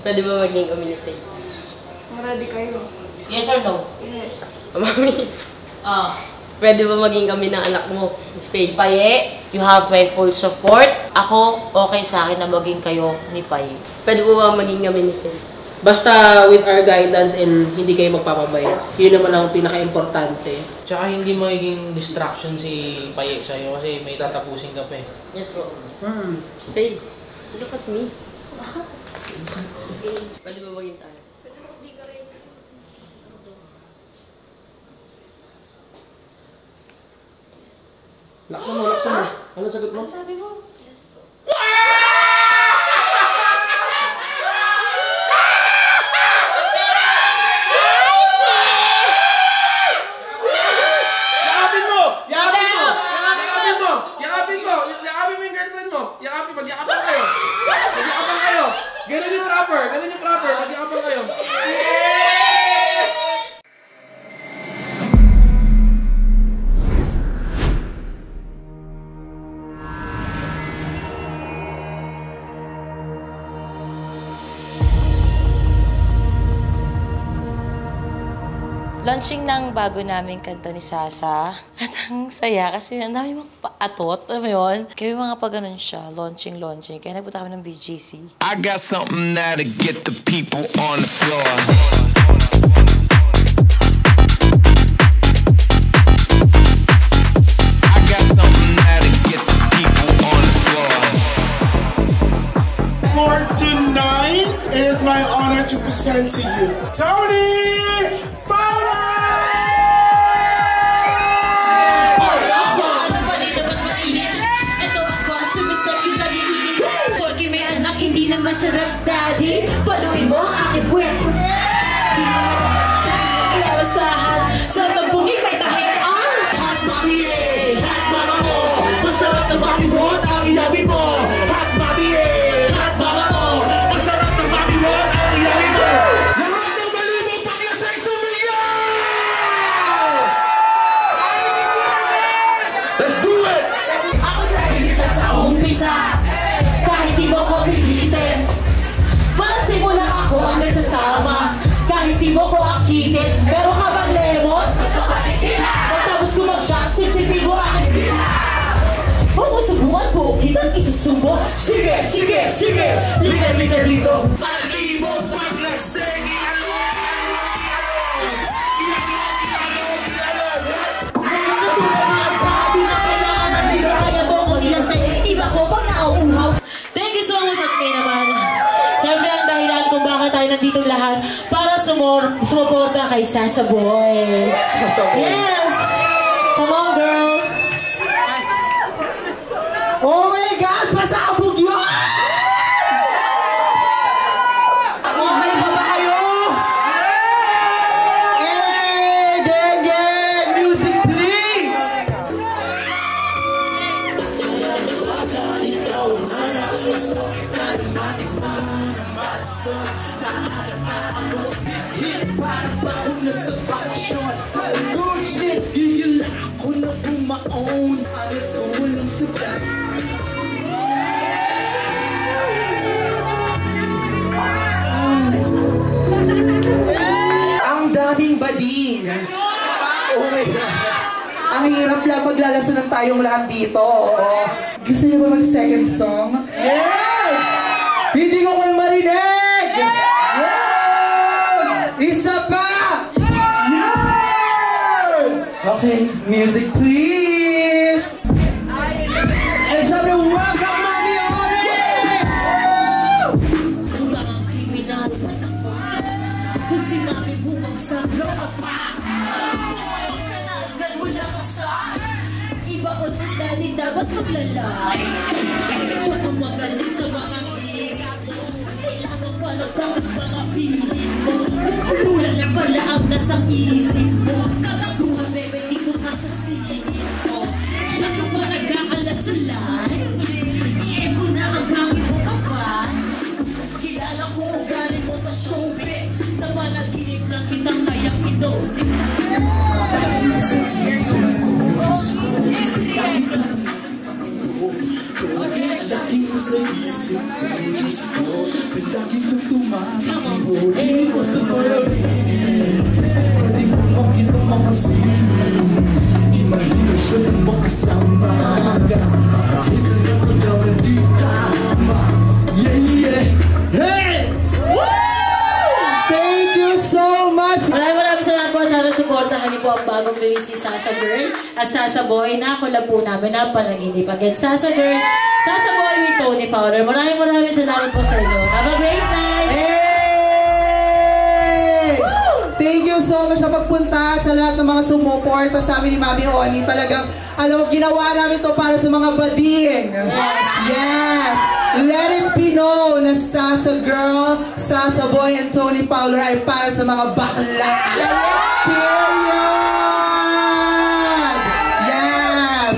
Pwede ba maging kami ni Faye? Ready kayo? Yes or no? Yes. Mami, pwede ba maging kami ng anak mo, Faye? Paye, you have my full support. Ako, okay sa akin na maging kayo ni Paye. Pwede ba maging kami ni Faye? Basta with our guidance and hindi kayo magpapabaya. Yun naman ang pinaka-importante. Tsaka hindi magiging distraction si Paye sa'yo kasi may tatapusin ka pa eh. Yes, bro. Faye, look at me. Pwede ba maging tayo? Laksan mo, laksan mo. Anong sagot mo? Sabi mo? Yakapin mo! Yakapin mo! Yakapin mo! Yakapin mo! Yakapin mo yung girlfriend mo! Yakapin, magyakapan kayo! Magyakapan kayo! Ganun yung proper! Ganun yung proper! Magyakapan kayo! Launching ng bago naming kanta ni Sasa. At ang saya kasi ang dami mong paatot. Alam mo yun? Kaya mga pag ganun siya, launching. Kaya nagpunta kami ng BGC. I got something that'll get the people on the floor. I got something that'll get the people on the floor. For tonight, it is my honor to present to you Tony Fowler! Porque may anak hindi na masarap, daddy. Paluin mo ang aking puwet. Di mo ilalasahan. Sa tabugi may tahian. Hot mommy eh, hot mama mo. Masarap na mami mo at ang ilawin mo. Hot mommy eh, hot mama mo. Masarap na mami mo at ang ilawin mo. Lahat ng malibong paglasay sumigaw! Let's do it! Ako nahilitan sa umpisa. Kahit di mo ko pilitin. Simula ako ang nagsasama. Kahit di mo ko akitin. Pero habang lemon, gusto ka tikila. Pagtapos ko mag-shot, sipsipin mo aking pila. Huwag mo subukan po, kitang isusubo. Sige, sige, sige. Lika dito. Palibot, paglaseng, nakakatulad na ang babi na kailangan ng hiraya mo kung ilaseng. Iba ko pag nauuhaw. Thank you so much at kayo naman. Siyempre ang dahilan kung bakit tayo nandito lahat para sumuporta kay Sasa Boy. Sasa Boy. Yes! Come on, girl! Oh my God! Pasabog yun! Okay ba ba kayo? Hey! Gang! Music please! Good shit! Gigil ako na bumaon. Alas ko walang sabat. Ang daming bading. Oh my God. Ang hirap lang maglalaso ng tayong lahat dito. Gusto niyo ba mag-second song? Yes! Hindi ko kayo marinig! Yes! Isa pa! Yes! Okay, music please! And syempre, welcome Mami Ore! Kung ang kriminal, what the fuck? Kung sinabi bumagsak, loka pa! Magkanagan, wala ka sa iba o dali, dapat maglalay. Tsaka magaling sa mga hirap mo. Kailangan pala tangas mga pilit mo. Ulan na pala ang nasa isip mo. Kataguhan, bebe, dito ka sa silip mo. Siya ka pa nagkakalat sa life. I-epo na ang gamit mo kapal. Kilala ko ugali mo pa showbiz. Sa panaginip lang kitang kayang inotis. Lagi ko sa isip ko, Diyos ko. Sa lagi kong tumahuli ko sa palalim. Pwede ko makita makasili. Mahina siya ng makasama. Kahit alam ko daw hindi tama. Yeah! Hey! Thank you so much! Maraming salamat po. Sana supportahan niyo po ang bagong release ni Sasa Girl at Sasa Boy na collab po namin na panaginip. Again, Sasa Girl, Sasa Boy with Tony Fowler. Maraming salamat po sa inyo. Have a great night! Hey! Thank you so much sa pagpunta sa lahat ng mga sumuporta sa amin ni Mami Oni. Talagang, alam mo, ginawa namin to para sa mga bading. Yes! Let it be known na Sasa Girl, Sasa Boy, and Tony Fowler ay para sa mga bakla. Period! Yes!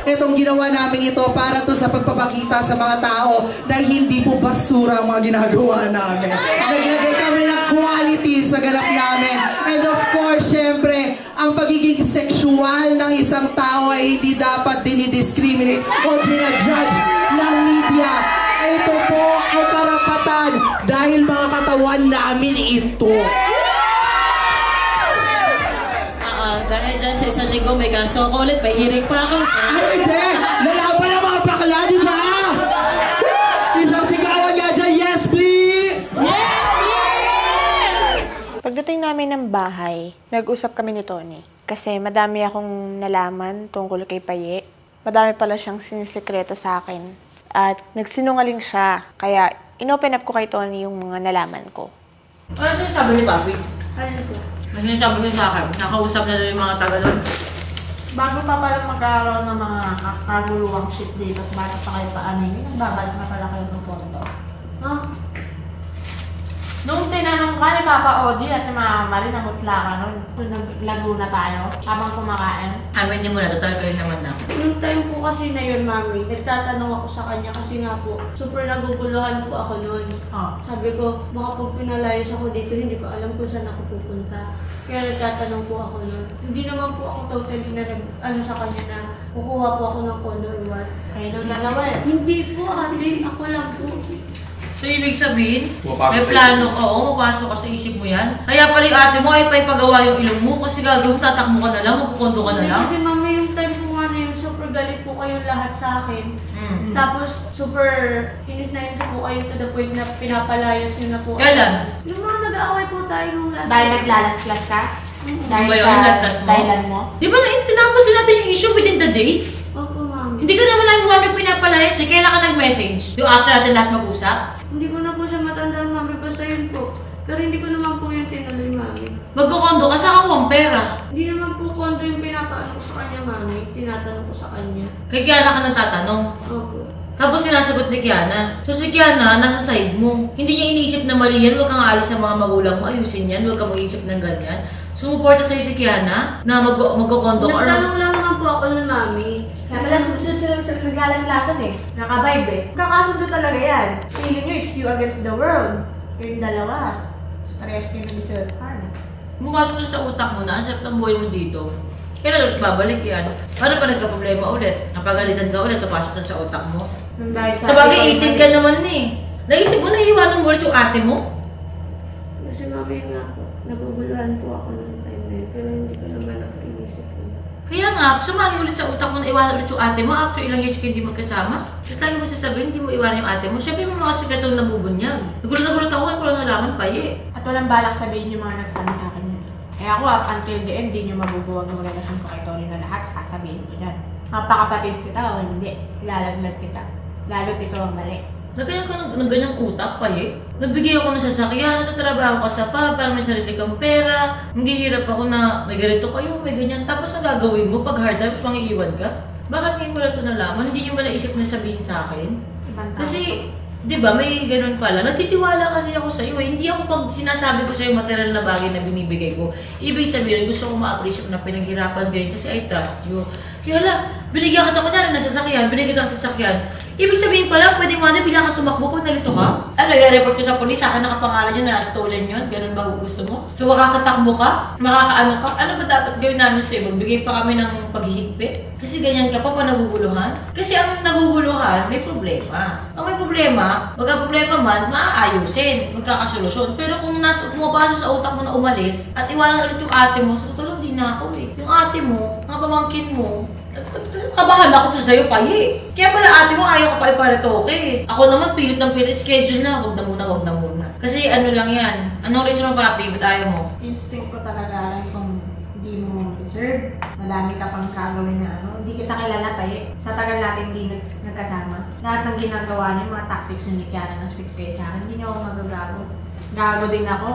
Itong ginawa namin ito para to sa pagpapakita sa mga tao na hindi po basura ang mga ginagawa namin. Naglagay kami ng quality sa ganap namin. And of course, syempre, ang pagiging sexual ng isang tao ay hindi dapat dinidiscriminate o dinajudge ng media. Ito po ay karapatan dahil mga katawan namin ito. Dahil dyan sa isang linggo, may kaso ko ulit, may hiring pa ako. Ay, hindi! Lalaban ang mga bakla, di ba? Isang sigawan nga dyan, yes please! Pagdating namin ng bahay, nag-usap kami ni Tony. Kasi madami akong nalaman tungkol kay Paye. Madami pala siyang sinisikreto sa akin. At nagsinungaling siya. Kaya inopen up ko kay Tony yung mga nalaman ko. Ano sinasabi ni Papi? Ano po? Ano sinasabi niya sa akin? Nakausap na doon yung mga taga doon. Bago pa pala magkaroon ng mga kaguluhang shit dito, bago pa kayo paanin, nagbabalik na pala kayo ng pondo. Huh? Nung tinanong ka ni Papa Odi at ni Mama Marie, nahutla ka nun. Naglago na tayo habang kumakain. Amin din muna, total kayo naman na. Yung time po kasi na yun, Mami, nagtatanong ako sa kanya kasi nga po, super naguguluhan po ako noon. Oh. Sabi ko, baka pag pinalayos ako dito, hindi ko alam kung saan ako pupunta. Kaya nagtatanong po ako noon. Hindi naman po ako totally na sa kanya na kukuha po ako ng condo or what. Kayo nung dalawa eh. Hindi po, ate. Ako lang po. So, ibig sabihin, Pumapasok may sa plano ka, oo, mapasok ka sa isip mo yan. Kaya pala yung ate mo ay paipagawa yung ilong mo kasi gagawin, tatakbo ka na lang, magkukondo ka na lang. Kasi Mami, yung time po nga na yun, super galit po kayong lahat sa akin. Tapos, super inis na inis po kayo to the point na pinapalayas nyo na po. Kailan? Yung mga nag-aaway po tayo nung last Dahil time. naglalas-las ka? Dahil ba yun? sa Las-las mo? dahilan mo? Di ba tinapasin natin yung issue within the day? Opo, Mami. Hindi ka naman lang mo pinapalayas eh. Kailan ka nag-message? Yung after natin lahat mag-usap? Hindi ko na po siya matandaan, Mami. Basta yun po. Pero hindi ko naman po yung tinuloy, Mami. Magkukondo ka sa kawang pera. Hindi naman po kondo yung pinapaano ko sa kanya, Mami. Tinatanong ko sa kanya. Kay Kiana ka nagtatanong. Opo. Tapos sinasagot ni Kiana. So si Kiana, nasa side mo. Hindi niya iniisip na mali yan. Huwag kang aalis sa mga magulang mo. Ayusin yan. Huwag kang mag-iisip ng ganyan. Sumuporta sa'yo si Kiana na magkukondo ka. Nagtanong lang naman po ako nun, Mami. Kaya pala naglalas-lasan eh. Nakavibe eh. Kakasundo talaga yan. Feeling nyo, it's you against the world. Kayong dalawa. Parehas kayo nag-isilpan. Bumasok na sa utak mo na, ang sarap ng buhay mo dito. Kailan ulit babalik yan? Paano pa nagka-problema ulit? Napagalitan ka ulit, napasok na sa utak mo. Dahil Sa bagay, 18 ka naman eh. Naisip mo na iiwanan mo ulit yung ate mo? Kasi, Mami, nga po. Naguguluhan po ako ng time na yun. Pero hindi ko naman ako inisip ko. Kaya nga, sumagi ulit sa utak mo na iwanan ulit yung ate mo after ilang years kayo hindi magkasama. Tapos lagi mo sasabihin, hindi mo iwanan yung ate mo. Siyempre may mga sigatong nabubunyag. Nagulat ako, ngayon ko lang nalaman pa eh. At walang balak sabihin yung mga nagsabi sa akin yun. Kaya ako, until the end, di nyo mabubuwag ng relasyon ko kay Tony na lahat, sasabihin ko yan. Kapakapatid kita o hindi, ilalaglag kita. Lalo't ikaw ang mali. Nagganyan ka ng ganyang utak pa eh. Nabigay ako ng sasakyan, natatrabaho ka sa pub, para may sarili kang pera. Hindi hirap ako na may ganito kayo, may ganyan. Tapos ang gagawin mo, pag hard times, mangiiwan ka. Bakit ngayon ko na ito nalaman? Hindi nyo ba naisip na sabihin sa akin? Ibang tao. Kasi, di ba, may ganun pala. Nagtitiwala kasi ako sa iyo. Hindi ako pag sinasabi ko sa iyo material na bagay na binibigay ko. Ibig sabihin, gusto ko ma-appreciate na pinaghirapan ko yun kasi I trust you. Kaya hala, binigyan kita ko na rin ng sasakyan, binigyan kita ng sasakyan. Ibig sabihin pala, pwede mo na bilang kang tumakbo pag nalito ka? Nag-report ko sa police, sa akin nakapangalan yun na stolen yun. Ganun ba gusto mo? So, makakatakbo ka? Makakaano ka? Ano ba dapat gawin namin sa'yo? Magbigay pa kami ng paghihigpit? Kasi ganyan ka pa naguguluhan? Kasi ang naguguluhan, may problema. Ang may problema, magka-problema man, maaayusin, magkakasolusyon. Pero kung pumapasok sa utak mo na umalis, at iwanan ulit yung ate mo, so tulong din na ako eh. Yung ate mo, mga pamangkin mo, kabahan ako sa sa'yo, Paye. Kaya pala ate mo, ayaw ka pa iparetoke. Ako naman, pilit ng pilit, schedule na, wag na muna. Kasi ano lang yan, anong reason mo, papi, ba't ayaw mo? Instinct ko talaga alam kung hindi mo deserve. Madami ka pang gagawin na ano. Hindi kita kilala, Paye. Sa tagal natin hindi nagkasama. Lahat ng ginagawa niyo, mga tactics ni Kiana na switch kayo sa akin, hindi niyo ako magagago. Gago din ako.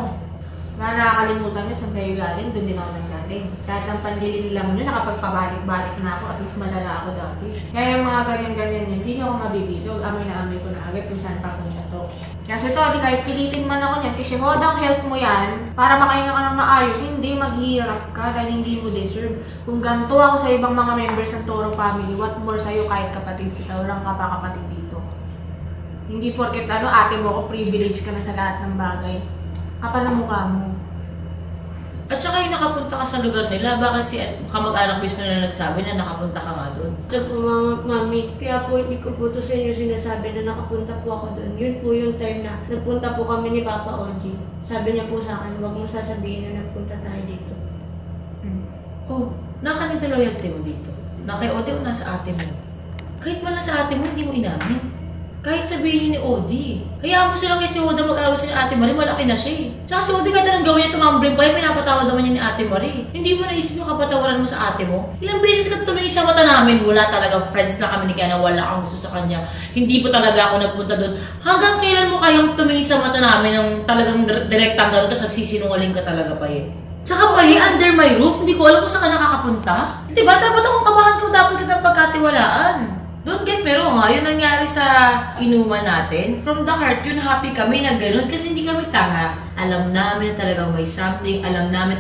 Nakakalimutan niyo sa kayo galing, doon din ako nanggaling. Kahit ang pandilin lang niyo, nakapagpabalik-balik na ako, at least malala ako dati. Kaya yung mga ganyan-ganyan niyo, hindi niyo ako mabibitog. Amoy na amoy ko na agad kung saan pa punta to. Kasi to, di kahit pilitin man ako niyan, kasi hodang health mo yan, para makahinga ka ng maayos, hindi maghihirap ka dahil hindi mo deserve. Kung ganito ako sa ibang mga members ng Toro family, what more sa'yo kahit kapatid kita, walang ka pa kapatid dito. Hindi porket ate mo ako, privilege ka na sa lahat ng bagay. Kapal ang mukha mo. At saka yung nakapunta ka sa lugar nila, bakit si kamag-anak mismo na nagsabi na nakapunta ka nga doon? Ito po mami, kaya po hindi ko po ito sa inyo sinasabi na nakapunta po ako doon. Yun po yung time na nagpunta po kami ni Papa Oji. Sabi niya po sa akin, huwag mong sasabihin na nagpunta tayo dito. Oh, nakanito loyalty mo dito. Na kay Odi o nasa ate mo. Kahit man lang sa ate mo, hindi mo inamin. Kahit sabihin ni Odi. Kaya mo silang kay si Oda mag-aral si Ate Marie, malaki na siya eh. Tsaka si Odi kahit anong gawin niya, tumambling pa yun, pinapatawad naman niya ni Ate Marie. Hindi mo naisip yung kapatawaran mo sa ate mo? Ilang beses ka tumingin sa mata namin, wala talaga friends na kami ni Kiana, wala kang gusto sa kanya. Hindi po talaga ako nagpunta doon. Hanggang kailan mo kayang tumingin sa mata namin ng talagang direktang gano'n, tapos nagsisinungaling ka talaga pa eh. Tsaka pa under my roof, hindi ko alam kung saan ka nakakapunta. Diba? Dapat akong kabahan ko, dapat kitang pagkatiwalaan. Don't get me wrong ha, yun nangyari sa inuman natin. From the heart, yun happy kami na gano'n kasi hindi kami tanga. Alam namin talagang may something, alam namin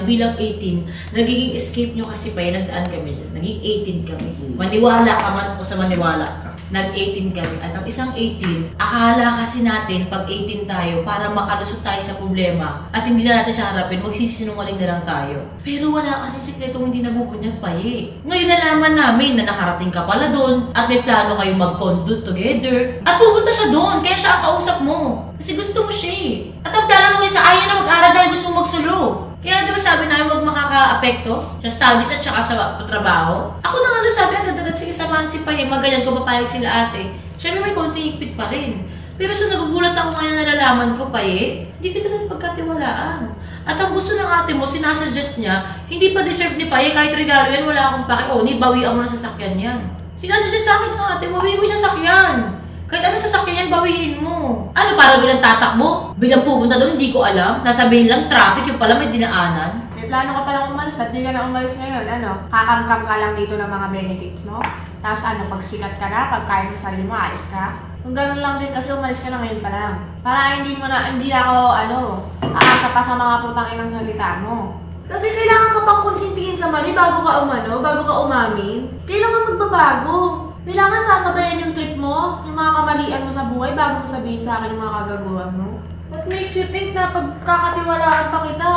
bilang 18, nagiging escape nyo kasi pa yun, nagdaan kami dyan. Naging 18 kami. Maniwala ka man o sa maniwala ka. Nag-18 kami. At ang isang 18, akala kasi natin pag 18 tayo para makalusot tayo sa problema at hindi na natin siya harapin, magsisinungaling na lang tayo. Pero wala kasi sikretong hindi nabubunyag pa eh. Ngayon nalaman namin na nakarating ka pala doon at may plano kayo mag-condo together. At pupunta siya doon, kaya siya ang kausap mo. Kasi gusto mo siya eh. At ang plano nung isa, ayaw na mag-aral dahil gusto mo magsulo. Kaya diba sabi namin wag makaka-apekto sa studies at saka sa trabaho? Ako na nga nasabi, agad-agad sige samahan si Paye, maganyan ko papayag sila ate. Siyempre may konti higpit pa rin. Pero so nagugulat ako ngayon nalalaman ko, Paye, hindi kita na pagkatiwalaan. At ang gusto ng ate mo, sinasuggest niya, hindi pa deserve ni Paye, kahit regalo yan, wala akong paki. O, bawian mo na sasakyan yan. Sinasuggest sa akin ng ate mo, bawiin mo yung sasakyan. Kahit ano sasakyan yan, bawiin mo. Ano, para bilang tatakbo? Bilang pupunta doon, hindi ko alam. Nasabihin lang, traffic, yung pala may dinaanan. May plano ka palang umalis, ba't di ka na umalis ngayon? Ano, kakam-kam ka lang dito ng mga benefits mo? Tapos ano, pag sikat ka na, pag kaya mo sarili mo, ayos ka? Kung gano'n lang din kasi umalis ka na ngayon pa lang. Para hindi na ako, aasa pa sa mga putang inang salita mo. Kasi kailangan ka pang konsintihin sa mali bago ka bago ka umamin. Kailangan magbabago. Kailangan sasabayan yung trip mo, yung mga kamalian mo sa buhay bago mo sabihin sa akin yung mga kagagawa mo. What makes you think na pagkakatiwalaan pa kita?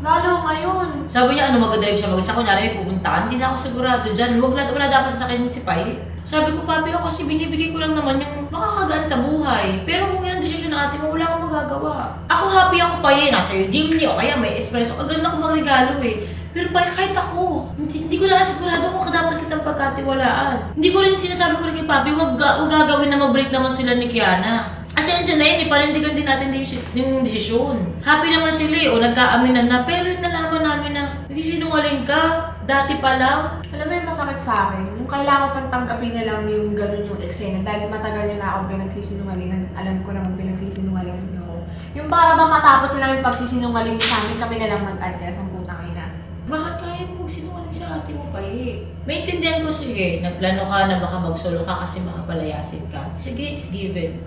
Lalo ngayon. Sabi niya, mag-drive siya mag-isa. Kunyari may pupuntaan, hindi na ako sigurado dyan. Wala dapat sasakyan si Paye. Sabi ko, papi, ako kasi binibigay ko lang naman yung makakagaan sa buhay. Pero kung yan ang desisyon ng ate mo, wala akong magagawa. Ako happy ako, Paye. Nasa iyo, dimli o kaya may espresso. Agad na ako magregalo eh. Pero Paye, kahit ako, hindi ko na sigurado kung dapat kitang pagkatiwalaan. Hindi ko rin sinasabi ko rin kay papi, wag gagawin na mag-break naman sila ni Kiana. Asensya na yun, panindigan din natin yung desisyon. Happy naman sila o nagkaaminan na, pero yung nalaman namin na nagsisinungaling ka, dati pa lang. Alam mo yung masakit sa akin, yung kailangan pang tanggapin na lang yung gano'n yung eksena dahil matagal niya na akong pinagsisinungalingan, alam ko naman pinagsisinungalingan ako. Yung para ba matapos na lang yung pagsisinungaling sa amin, kami na lang mag-adjust ang putang ina. Bakit kaya mo magsinungaling sa ate mo pa eh? Maintindihan ko sige, nagplano ka na baka magsolo ka kasi makapalayasin ka. Sige, it's given.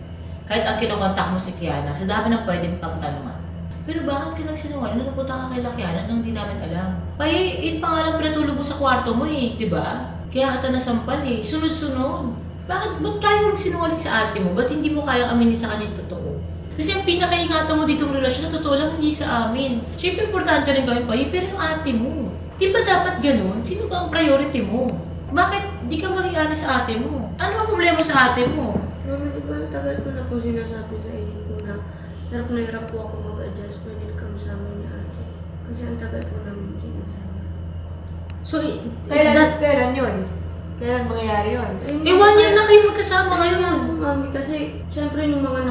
Kahit ang kinokontak mo si Kiana, sa dami ng pwedeng pagtanungan. Pero bakit ka nagsinungaling? Napunta ka kay Kiana nang hindi namin alam. Paye, yun pa nga lang pinatulog mo sa kwarto mo eh, di ba? Kaya kita nasampan eh, sunod-sunod. Ba't kaya magsinungaling sa ate mo? Ba't hindi mo kayang aminin sa kanya yung totoo? Kasi ang pinakaingatan mo ditong relasyon, sa totoo lang, hindi sa amin. Siyempre, importante rin kami pa pero yung ate mo. Di ba dapat ganun? Sino ba ang priority mo? Bakit di ka maging honest sa ate mo? Ano ang problema sa ate mo? Mami, di ba ang tagal ko na po sinasabi sa inyo ko na hirap po ako mag-adjust when it comes sa amin ni ate. Kasi ang tagal po namin sinasabi. So, Kailan yun? Kailan mangyayari yun? 1 year na kayo magkasama ngayon. Mami, kasi syempre yung mga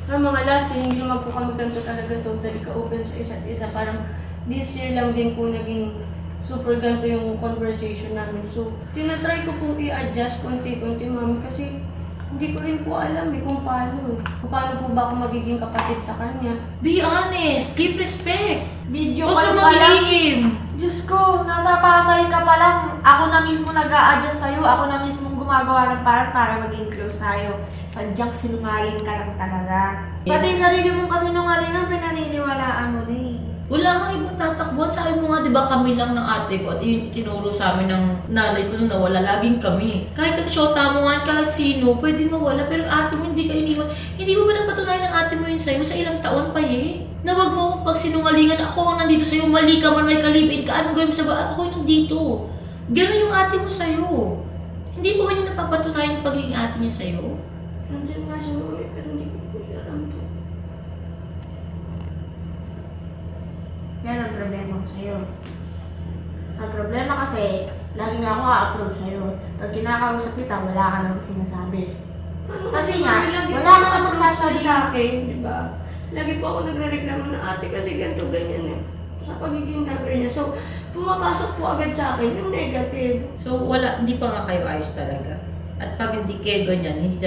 mga last year, hindi naman po kami ganito talaga totally ka-open sa isa't isa. Parang this year lang din po naging super ganito yung conversation namin. So, tinatry ko pong i-adjust konti-konti, mami, kasi hindi ko rin po alam kung paano. Kung paano po ba ako magiging kapatid sa kanya. Be honest. Give respect. Video Huwag ka call pa lang. maglihim. Diyos ko, nasa Pasay ka pa lang. Ako na mismo nag-a-adjust sa'yo. Ako na mismo gumagawa ng parang para maging close tayo. Sadyang sinungaling ka lang talaga. Pati yung sarili mong kasinungalingan, pinaniniwalaan mo na eh. Wala kang ibang tatakbuhan. Sabi mo nga, di ba kami lang ng ate ko at yun itinuro sa amin ng nanay ko nung nawala. Laging kami. Kahit ang syota mo nga, kahit sino, pwede mawala. Pero ate mo, hindi ka iniwan. Hindi mo ba napatunayan ng ate mo yun sa'yo sa ilang taon pa na wag mo akong pagsinungalingan. Ako ang nandito sa'yo. Mali ka man, may kalipin ka. Anong gawin mo sa ba? Ako yung nandito. Gano'n yung ate mo sa'yo. Hindi mo ba niya napapatunayan yung pagiging ate niya sa'yo? Nandiyan nga siya mami, pero hindi ko po siya alam to. Yan ang problema ko sa'yo. Ang problema kasi, lagi nga ako a-approach sa'yo. Pag kinakausap kita, wala ka namang sinasabi. Kasi nga, wala ka namang magsasabi sa akin, di ba? Lagi po ako nagre-reklamo na ate kasi ganito ganyan sa pagiging lover niya. So, pumapasok po agad sa akin yung negative. So, hindi pa nga kayo ayos talaga. At pag hindi kayo ganyan, hindi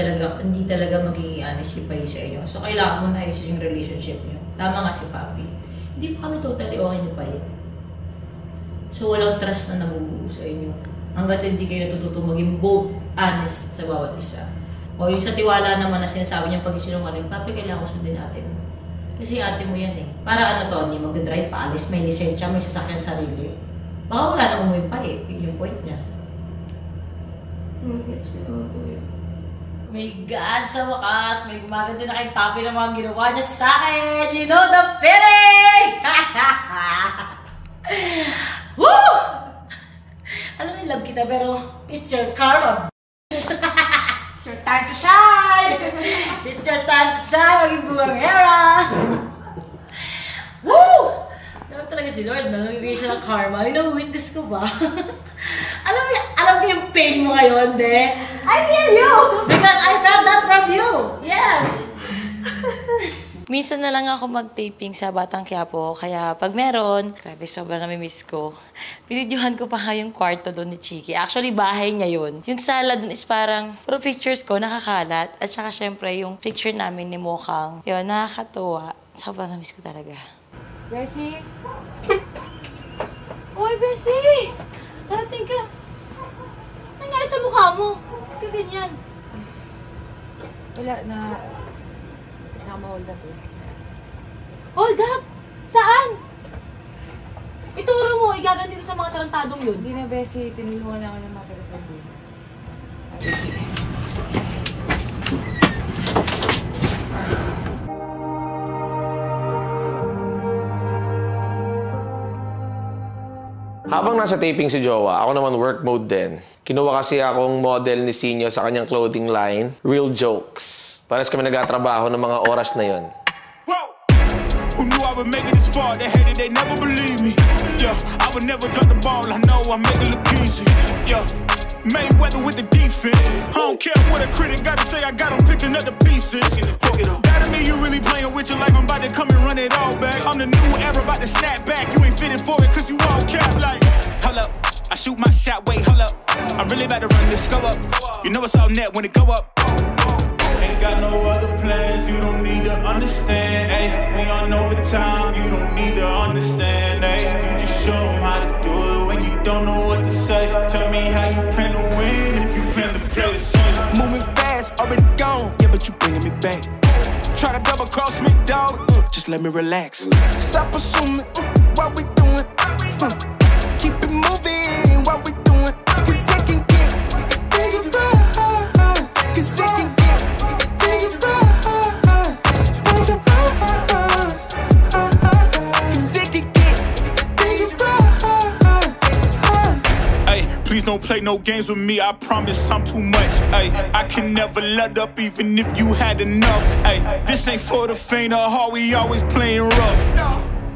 talaga magiging honest si Pai sa inyo. So, kailangan mo na ayusin yung relationship niyo. Tama nga si Papi. Hindi pa kami totally okay ni Pai. So, walang trust na nabubuo sa inyo. Hanggat hindi kayo natututo maging both honest sa bawat isa. O yung sa tiwala naman na sinasabi niyang pag-isinungaling, Papi, kailangan ko sundin ate mo. Kasi ate mo yan eh. Para ano to, hindi mag-drive pa, alis, may lisensya, may sasakyan sarili. Baka wala na umuwi pa eh. Yun yung point niya. My God, sa wakas, may gumaganda na kay Papi ng mga ginawa niya sa akin. You know the feeling! Woo! Alam mo, love kita, pero it's your karma. It's your time to shine! It's your time to shine! Maging buwangera! Woo! Alam talaga si Lord, nangibigay siya ng karma. Yung witness ko ba? alam ko yung pain mo ngayon, de? I feel you! Because I felt that from you! Yes! Minsan na lang ako mag-taping sa Batang Quiapo, kaya pag meron, grabe, sobrang namimiss ko. Pinidyohan ko pa nga yung kwarto doon ni Chiki. Actually, bahay niya yun. Yung sala doon is parang, puro pictures ko, nakakalat. At saka syempre, yung picture namin ni Mokang. Yun, nakakatuwa. Sobrang namiss ko talaga. Bessie? Uy, Bessie! Parating ka. Nangyari sa mukha mo? Ba't ka ganyan? Wala na... Naka-hold up eh. Hold up? Saan? Ituro mo, igaganti sa mga tarantadong yun. Hindi na, Bessie. Tinulungan ako ng mga taga-sabi. Habang nasa taping si Jowa, ako naman work mode din. Kinuha kasi akong model ni Sinyo sa kanyang clothing line, Real Jokes. Pares kami nagtatrabaho ng mga oras na yon. Who knew I would make it this far? They hated, they never believe me. Yeah, I would never drop the ball. I know I make it look easy. Yeah, Mayweather with the defense. I don't care what a critic got to say. I got them picking up the pieces. That to me, you really playing with your life. I'm about to come and run it all back. I'm the new era, about to snap back. You ain't fitting for it, cause you all cap like. Hold up, I shoot my shot. Wait, hold up. I'm really about to run this go up. You know it's all net when it go up. Ain't got no other plans, you don't need to understand, ayy. We on overtime, you don't need to understand, ayy. You just show them how to do it when you don't know what to say. Tell me how you plan to win if you plan to play the same. Moving fast, already gone, yeah, but you bringing me back. Try to double cross me, dog, just let me relax. Stop assuming what we doing, keep it moving, what we doing. Cause it can get bigger. play no games with me, I promise I'm too much. Ay, I can never let up even if you had enough. Ay, this ain't for the faint of heart, we always playing rough.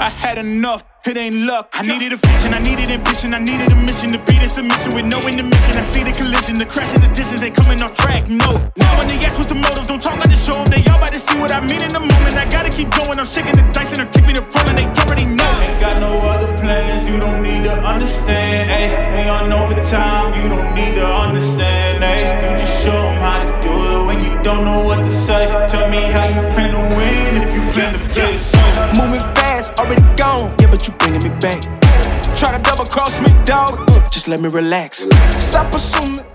I had enough, it ain't luck. I needed a vision, I needed ambition, I needed a mission to beat in submission with no intermission. I see the collision, the crash in the distance, they coming off track, no. Now when they ask what's the motive, don't talk, I just show them. They all about to see what I mean in the moment. I gotta keep going, I'm shaking the dice and they're keeping it rolling, they already know. Ain't got no other plans, you don't need to understand, ayy. We on overtime, you don't need to understand, ayy. You just show them how to do it when you don't know what to say. Tell me how you plan to win if you plan to play it safe. Moving fast, already gone, yeah, but you bringing me back. Try to double cross me, dog, just let me relax. Stop assuming.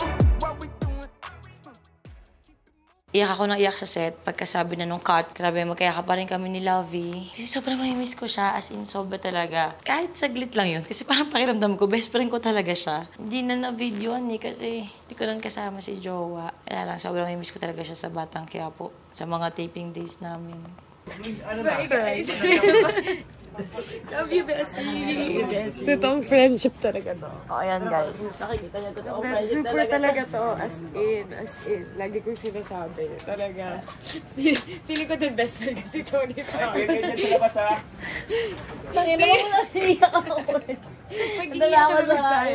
Iyak ako ng iyak sa set pagkasabi na nung cut. Grabe, magkayaka pa rin kami ni Lovie. Kasi sobrang may-miss ko siya, as in sobra talaga. Kahit saglit lang yun, kasi parang pakiramdam ko, best friend ko talaga siya. Hindi na na-videoan kasi hindi ko lang kasama si Jowa. Kaya lang, sobrang may-miss ko talaga siya sa Batang Quiapo, sa mga taping days namin. Ano ba, guys? Love you, Bessie. Totoong friendship talaga to. O, ayan guys. Nakikita niyo, totoong friendship Super talaga to. As in. Lagi kong sinasabi. Talaga. Feeling ko din best friend kasi Tony pa. Ay, ganyan sa labas ha. Tangina mo na iyak ako. Mag-iyak naman tayo.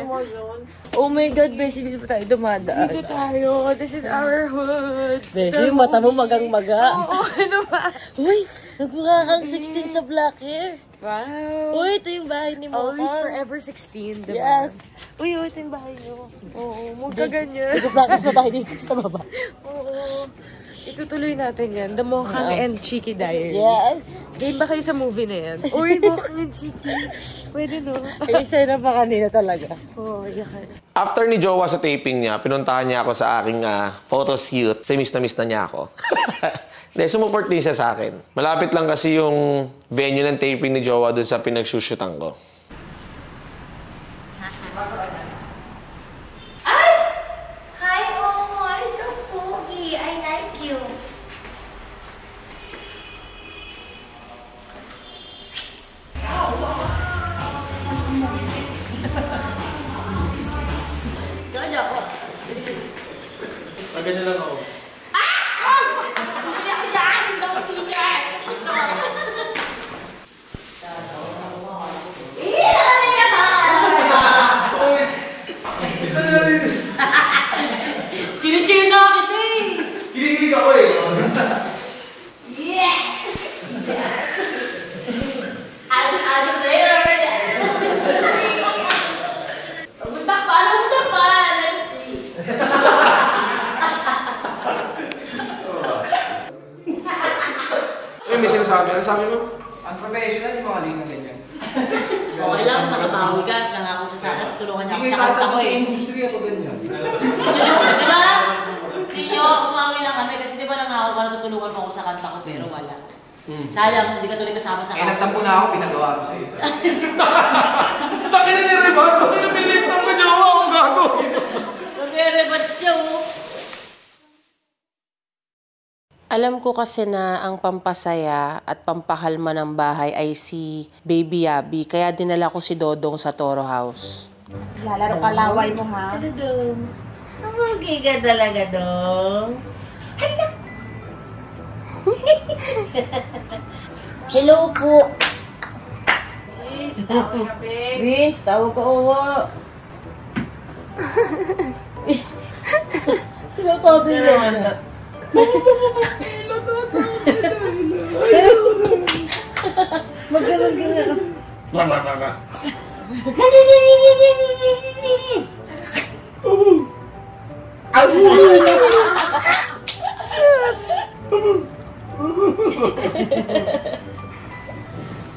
Oh my God, Bessie, dito pa tayo dumadaan. Dito tayo. This is our hood. Bessie, yung mata mo magang-maga. Oo, ano ba? Uy, nagmukha kang 16 sa black hair. Wow. Uy, ito yung bahay ni Mocha. Always forever 16, diba? Yes. Uy, ito yung bahay niyo. Oo, huwag ka ganyan. Nag-practice ba tayo dito sa baba? Oo. Itutuloy natin yan. The Mokhang and Cheeky Diaries. Yes. Game ba kayo sa movie na yan? Uy, Mokhang and Cheeky. Pwede no? Ay, isa na pa kanina talaga. Oo, yakan. After ni Jowa sa taping niya, pinuntahan niya ako sa aking photo shoot. Kasi miss na niya ako. Hindi, sumuport din siya sa akin. Malapit lang kasi yung venue ng taping ni Jowa dun sa pinagsushootan ko. Hi, oh, so pogi. I like you. Gaya ako. Ganyan lang ako. Hindi ako yan. Long t-shirt. Chiri-chiri na ako ito eh. Kinikilig ako eh. Yeah! Asya player. Butak pa. Ano butak pa? May sinasabi. Ano sabi mo? Unprofessional yung mga linya ganyan. Okay lang, nakabawi ka. Nangako siya sana. Tutulungan niya ako sa kanta ko eh. Industry ako ganyan. Di ba? Sinyo, umawi lang kami kasi di ba nangako ka na tutulungan mo ako sa kanta ko pero wala. Sayang, hindi ka tuloy kasama sa Eh, nagsampu na ako, pinagawa ko sa isa. Takin na ni Rebat! Takin na pinilitan ko, Jowa! Ako gago! Nag-rebat siya oh. Alam ko kasi na ang pampasaya at pampakalma ng bahay ay si Baby Yabi, kaya dinala ko si Dodong sa Toro House. Lalaro ka laway mo, ha? Ano dong? Okay ka talaga dong. Hala! Hello po. Vince, tawag ka uwa. Tinatabi naman. Magalang-galang.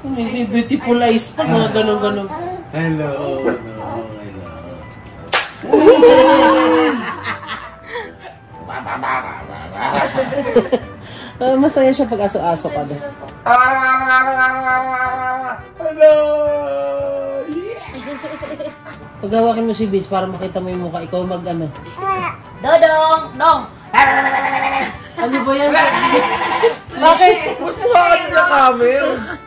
Hindi beautiful eyes pa, mga ganun-ganun. Hello. Masaya siya pag aso-aso ka doon. Hello. Pag hawakin mo si Vince para makita mo yung mukha, ikaw mag-ano. Dodong! Dong! Ano ba yan? Bakit? Bakit na kami?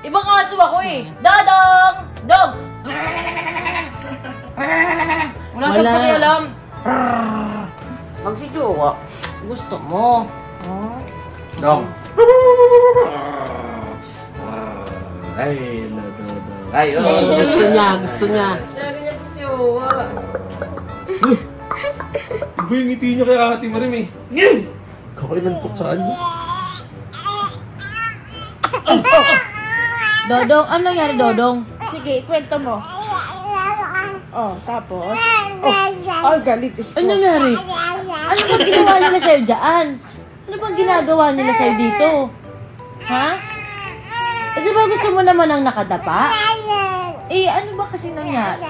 Ibang aso ako eh. Dodong! Dong! Wala siyang pakialam. Magsijowa. Gusto mo. Dong. Ay, ay, Gusto niya. Lagi niya po si Owa. Iba yung ngiti niya kay Ate Marim eh. Kakainantok sa kanya. Dodong, ano nangyari, Dodong? Sige, kwento mo. Oh, tapos? Oh, galit. Ano nangyari? Ano bang ginawa nila sa'yo dyan? Ano bang ginagawa nila sa'yo dito? Ha? Eh, di ba gusto mo naman ang nakadapa? Eh, ano ba kasi nangyari?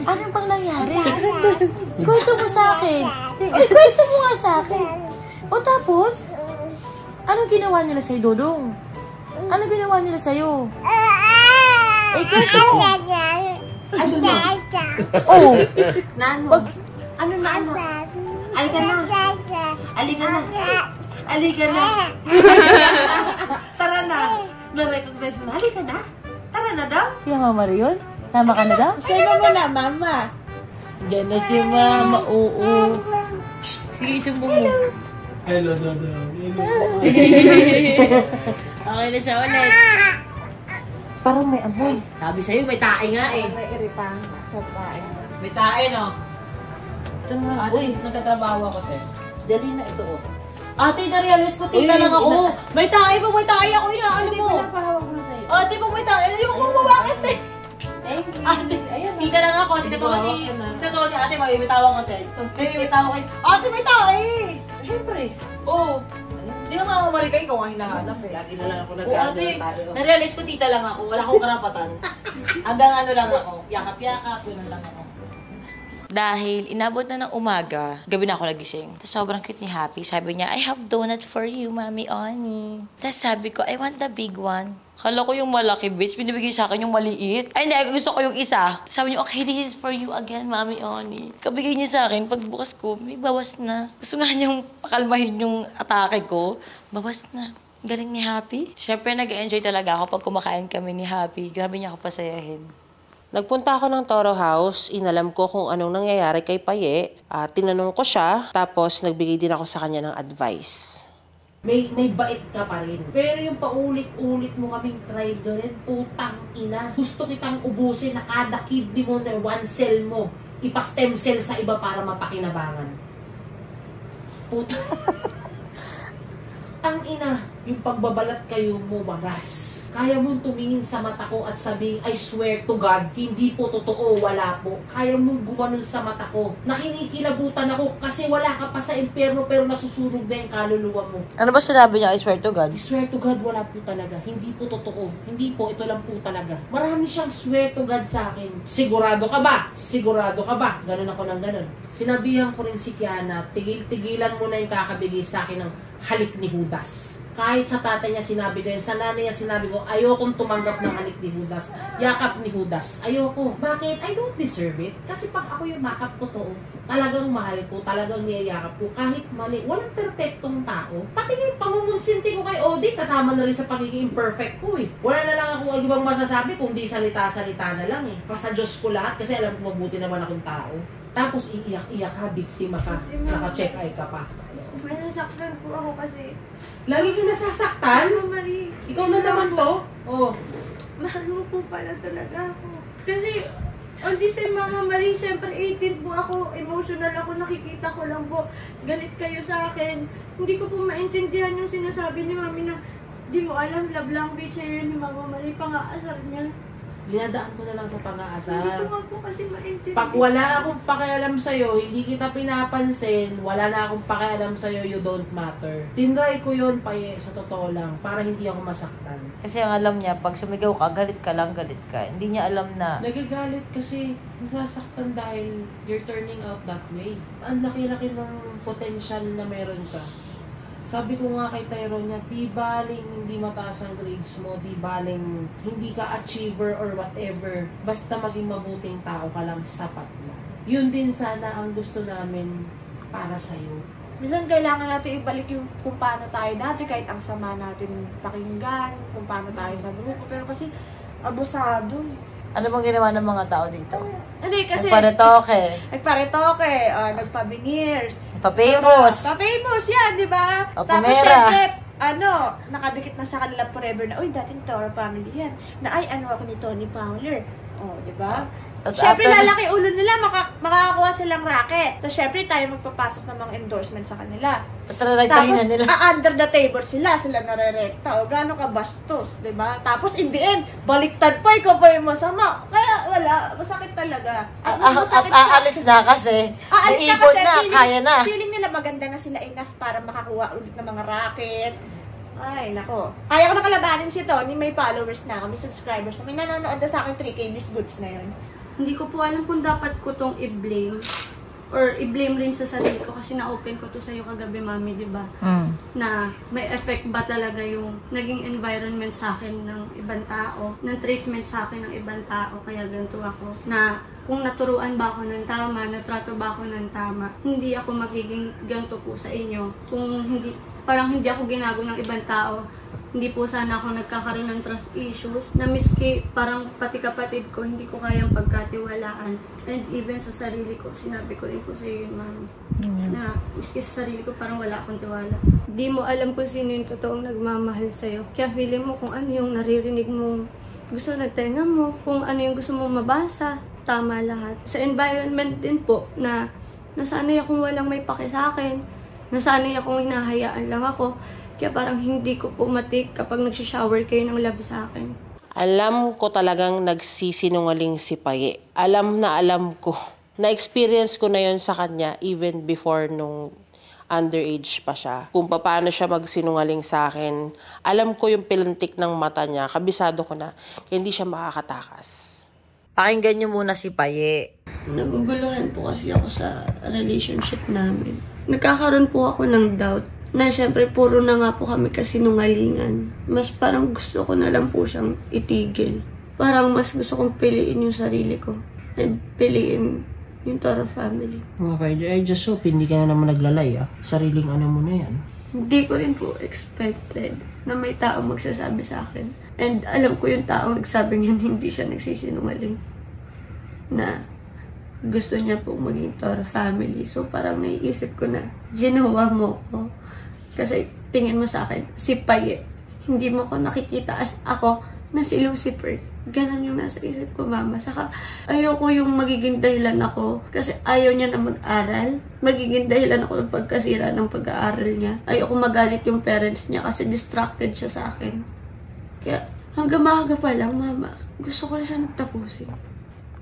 Ano bang nangyari? Kwento mo sa akin. Kwento mo nga sa akin. O tapos? Anong ginawa nila sa'yo, Dodong? Ano ginawa nila sa'yo? Eh, kwento mo. Ano na? Oh. Nano? Ano na? Alika na. Alika na. Alika na. Tara na. Na-recognize mo. Halika na. Tara na daw. Si Mama Rion? Sama ka na daw? Sino mo na, Mama? Diyan na si Mama. Oo. Sige, sumbong mo. Hello, Dodo. Okay na siya ulit. Parang may amoy. Sabi sa'yo, may tae nga eh. May iripang sa tae. May tae, no? Ito nga. Ate, nagtatrabaho ako, te. Dali na ito, oh. Ate, na-realize ko, tita lang ako. May tae ako, inaano mo. Pinapahawak mo sa'yo. Ate, pag may tae, ayaw ko mabakit eh. Ate, tita lang ako, tita Tony. Tita Tony, ate, may bitawan ko, te. May bitawan ko. Ate, may tae. Siyempre. Oo. Hindi ka mamamari kayo kung ang hinahanap eh. Lagi na lang ako Oo, ate, na-realize ko, tita lang ako. Wala akong karapatan. Hanggang ano lang ako. Yakap-yakap, yun lang ako. Dahil inabot na ng umaga, gabi na ako nagising. Tapos sobrang cute ni Happy. Sabi niya, I have donut for you, Mami Oni. Tapos sabi ko, I want the big one. Kala ko yung malaki, bitch. Binibigay sa akin yung maliit. Ay, hindi. Gusto ko yung isa. Sabi niya, okay, this is for you again, Mami Oni. Kabigay niya sa akin, pagbukas ko, may bawas na. Gusto nga niyang pakalmahin yung atake ko. Bawas na. Galing ni Happy. Siyempre, nag-enjoy talaga ako pag kumakain kami ni Happy. Grabe niya ako pasayahin. Nagpunta ako ng Toro House, inalam ko kung anong nangyayari kay Paye. Tinanong ko siya, tapos nagbigay din ako sa kanya ng advice. May bait ka pa rin. Pero yung paulit-ulit mo kaming try doon, putang ina. Gusto kitang ubusin na kada kidney mo na one cell mo, ipa-stem cell sa iba para mapakinabangan. Putang ang ina, yung pagbabalat kayo mo wagas. Kaya mong tumingin sa mata ko at sabihin, I swear to God, hindi po totoo, wala po. Kaya mong gumanon sa mata ko. Nakinikilabutan ako kasi wala ka pa sa impyerno pero nasusunog na yung kaluluwa mo. Ano ba sinabi niya? I swear to God? I swear to God, wala po talaga. Hindi po totoo. Hindi po, ito lang po talaga. Marami siyang swear to God sa akin. Sigurado ka ba? Sigurado ka ba? Ganun ako ng ganun. Sinabihan ko rin si Kiana, tigilan mo na yung kakabigay sa akin ng halik ni Judas. Kahit sa tatay niya sinabi ko yun, sa nanay niya sinabi ko, ayokong tumanggap ng halik ni Judas, yakap ni Judas. Ayoko. Bakit? I don't deserve it. Kasi pag ako yung makap totoo, talagang mahal ko, talagang niyayakap ko, kahit mali, walang perfectong tao. Pati yung pamumunsinti ko kay Odi, kasama na rin sa pagiging imperfect ko eh. Wala na lang ako ibang masasabi, kundi salita-salita na lang eh. Pasa Diyos ko lahat, kasi alam ko mabuti naman akong tao. Tapos iiyak-iyak ka, biktima ka, naka-check eye ka pa. May nasaktan po ako kasi. Lagi ka nasasaktan? Mama Marie. Ikaw na naman to? Oo. Mahal mo po pala talaga ako. Kasi, on this time, Mama Marie, syempre 18 po ako, emotional ako, nakikita ko lang po, galit kayo sa akin. Hindi ko po maintindihan yung sinasabi ni Mami na, di mo alam, love language niya yun ni Mama Marie, pang-aasar niya. Dinadaan ko na lang sa pang-aasar. Hindi ko nga po kasi maintindihan. Pag wala akong pakialam sa'yo, hindi kita pinapansin, wala na akong pakialam sa'yo, you don't matter. Tinry ko yun, Paye, sa totoo lang, para hindi ako masaktan. Kasi ang alam niya, pag sumigaw ka, galit ka lang, galit ka. Hindi niya alam na... Nagagalit kasi nasasaktan dahil you're turning out that way. Ang laki-laki ng potential na meron ka. Sabi ko nga kay Tyrone niya, di baling hindi mataas ang grades mo, di baling hindi ka achiever or whatever. Basta maging mabuting tao ka lang, sapat na. Yun din sana ang gusto namin para sa'yo. Minsan kailangan natin ibalik yung kung paano tayo dati, kahit ang sama natin pakinggan, kung paano tayo sa grupo. Pero kasi Abusado. Ano bang ginawa ng mga tao dito? Hindi, kasi... Nagparetoke. Nagpa-veneers. Pa-famous. Pa-famous yan, di ba? O, Tapos pumera. syempre, nakadikit na sa kanila forever na, uy, dating Toro family yan. Na, ay, ako ni Tony Fowler. O, di ba? Syempre, lalaki ulo nila, makakakuha silang racket. Tapos syempre, tayo magpapasok ng mga endorsement sa kanila. Tapos, nila. Under the table sila nare-rekta. O, gano'n ka bastos, di ba? Tapos, in the end, baliktad pa, ikaw pa yung masama. Kaya, wala, masakit talaga. Aalis na kasi. May ipon na, kaya na. Feeling nila maganda na sila enough para makakuha ulit ng mga racket. Ay, nako. Kaya ko nakalabanin si Tony, may followers na ako, may subscribers na. May nanonood na sa akin 3K goods na yun. Hindi ko po alam kung dapat ko tong i-blame or i-blame rin sa sarili ko kasi na-open ko to sa'yo kagabi, Mami, di ba? Na may effect ba talaga yung naging environment sa akin ng ibang tao, ng treatment sa akin ng ibang tao, kaya ganito ako. Na kung naturuan ba ako ng tama, natrato ba ako ng tama, hindi ako magiging ganito po sa inyo. Kung hindi, parang hindi ako ginago ng ibang tao, hindi po sana ako nagkakaroon ng trust issues na miski parang pati kapatid ko hindi ko kayang pagkatiwalaan, and even sa sarili ko, sinabi ko rin po sa iyo yun, Mami, na miski sa sarili ko parang wala akong tiwala. Di mo alam kung sino yung totoong nagmamahal sa'yo, kaya feeling mo kung ano yung naririnig mong gusto na tenga mo, kung ano yung gusto mong mabasa, tama lahat. Sa environment din po na nasanay akong walang may pake sa akin, nasanay akong hinahayaan lang ako. Kaya parang hindi ko po matik kapag nagsishower kayo ng love sa akin. Alam ko talagang nagsisinungaling si Paye. Alam ko. Na-experience ko na yon sa kanya even before nung underage pa siya. Kung paano siya magsinungaling sa akin. Alam ko yung pilantik ng mata niya. Kabisado ko na. Hindi siya makakatakas. Pakinggan niyo muna si Paye. Naguguluhan po kasi ako sa relationship namin. Nagkakaroon po ako ng doubt na syempre puro na nga po kami kasinungalingan. Mas parang gusto ko na lang po siyang itigil. Parang mas gusto kong piliin yung sarili ko. And piliin yung Toro family. Okay, I just hope hindi ka na naman naglalay, Sariling ano mo na yan. Hindi ko rin po expected na may tao magsasabi sa akin. And alam ko yung taong nagsabing yun, hindi siya nagsisinungaling. Na gusto niya po maging Toro family. So parang naiisip ko na, ginawa mo ko. Kasi tingin mo sa akin, si Paye, hindi mo ko nakikita as ako na si Lucifer. Ganon yung nasa isip ko, Mama. Saka ayoko yung magiging dahilan ako kasi ayaw niya na mag-aral. Magiging dahilan ako ng pagkasira ng pag-aaral niya. Ayoko magalit yung parents niya kasi distracted siya sa akin. Kaya hanggang maaga pa lang, Mama, gusto ko na siya tapusin.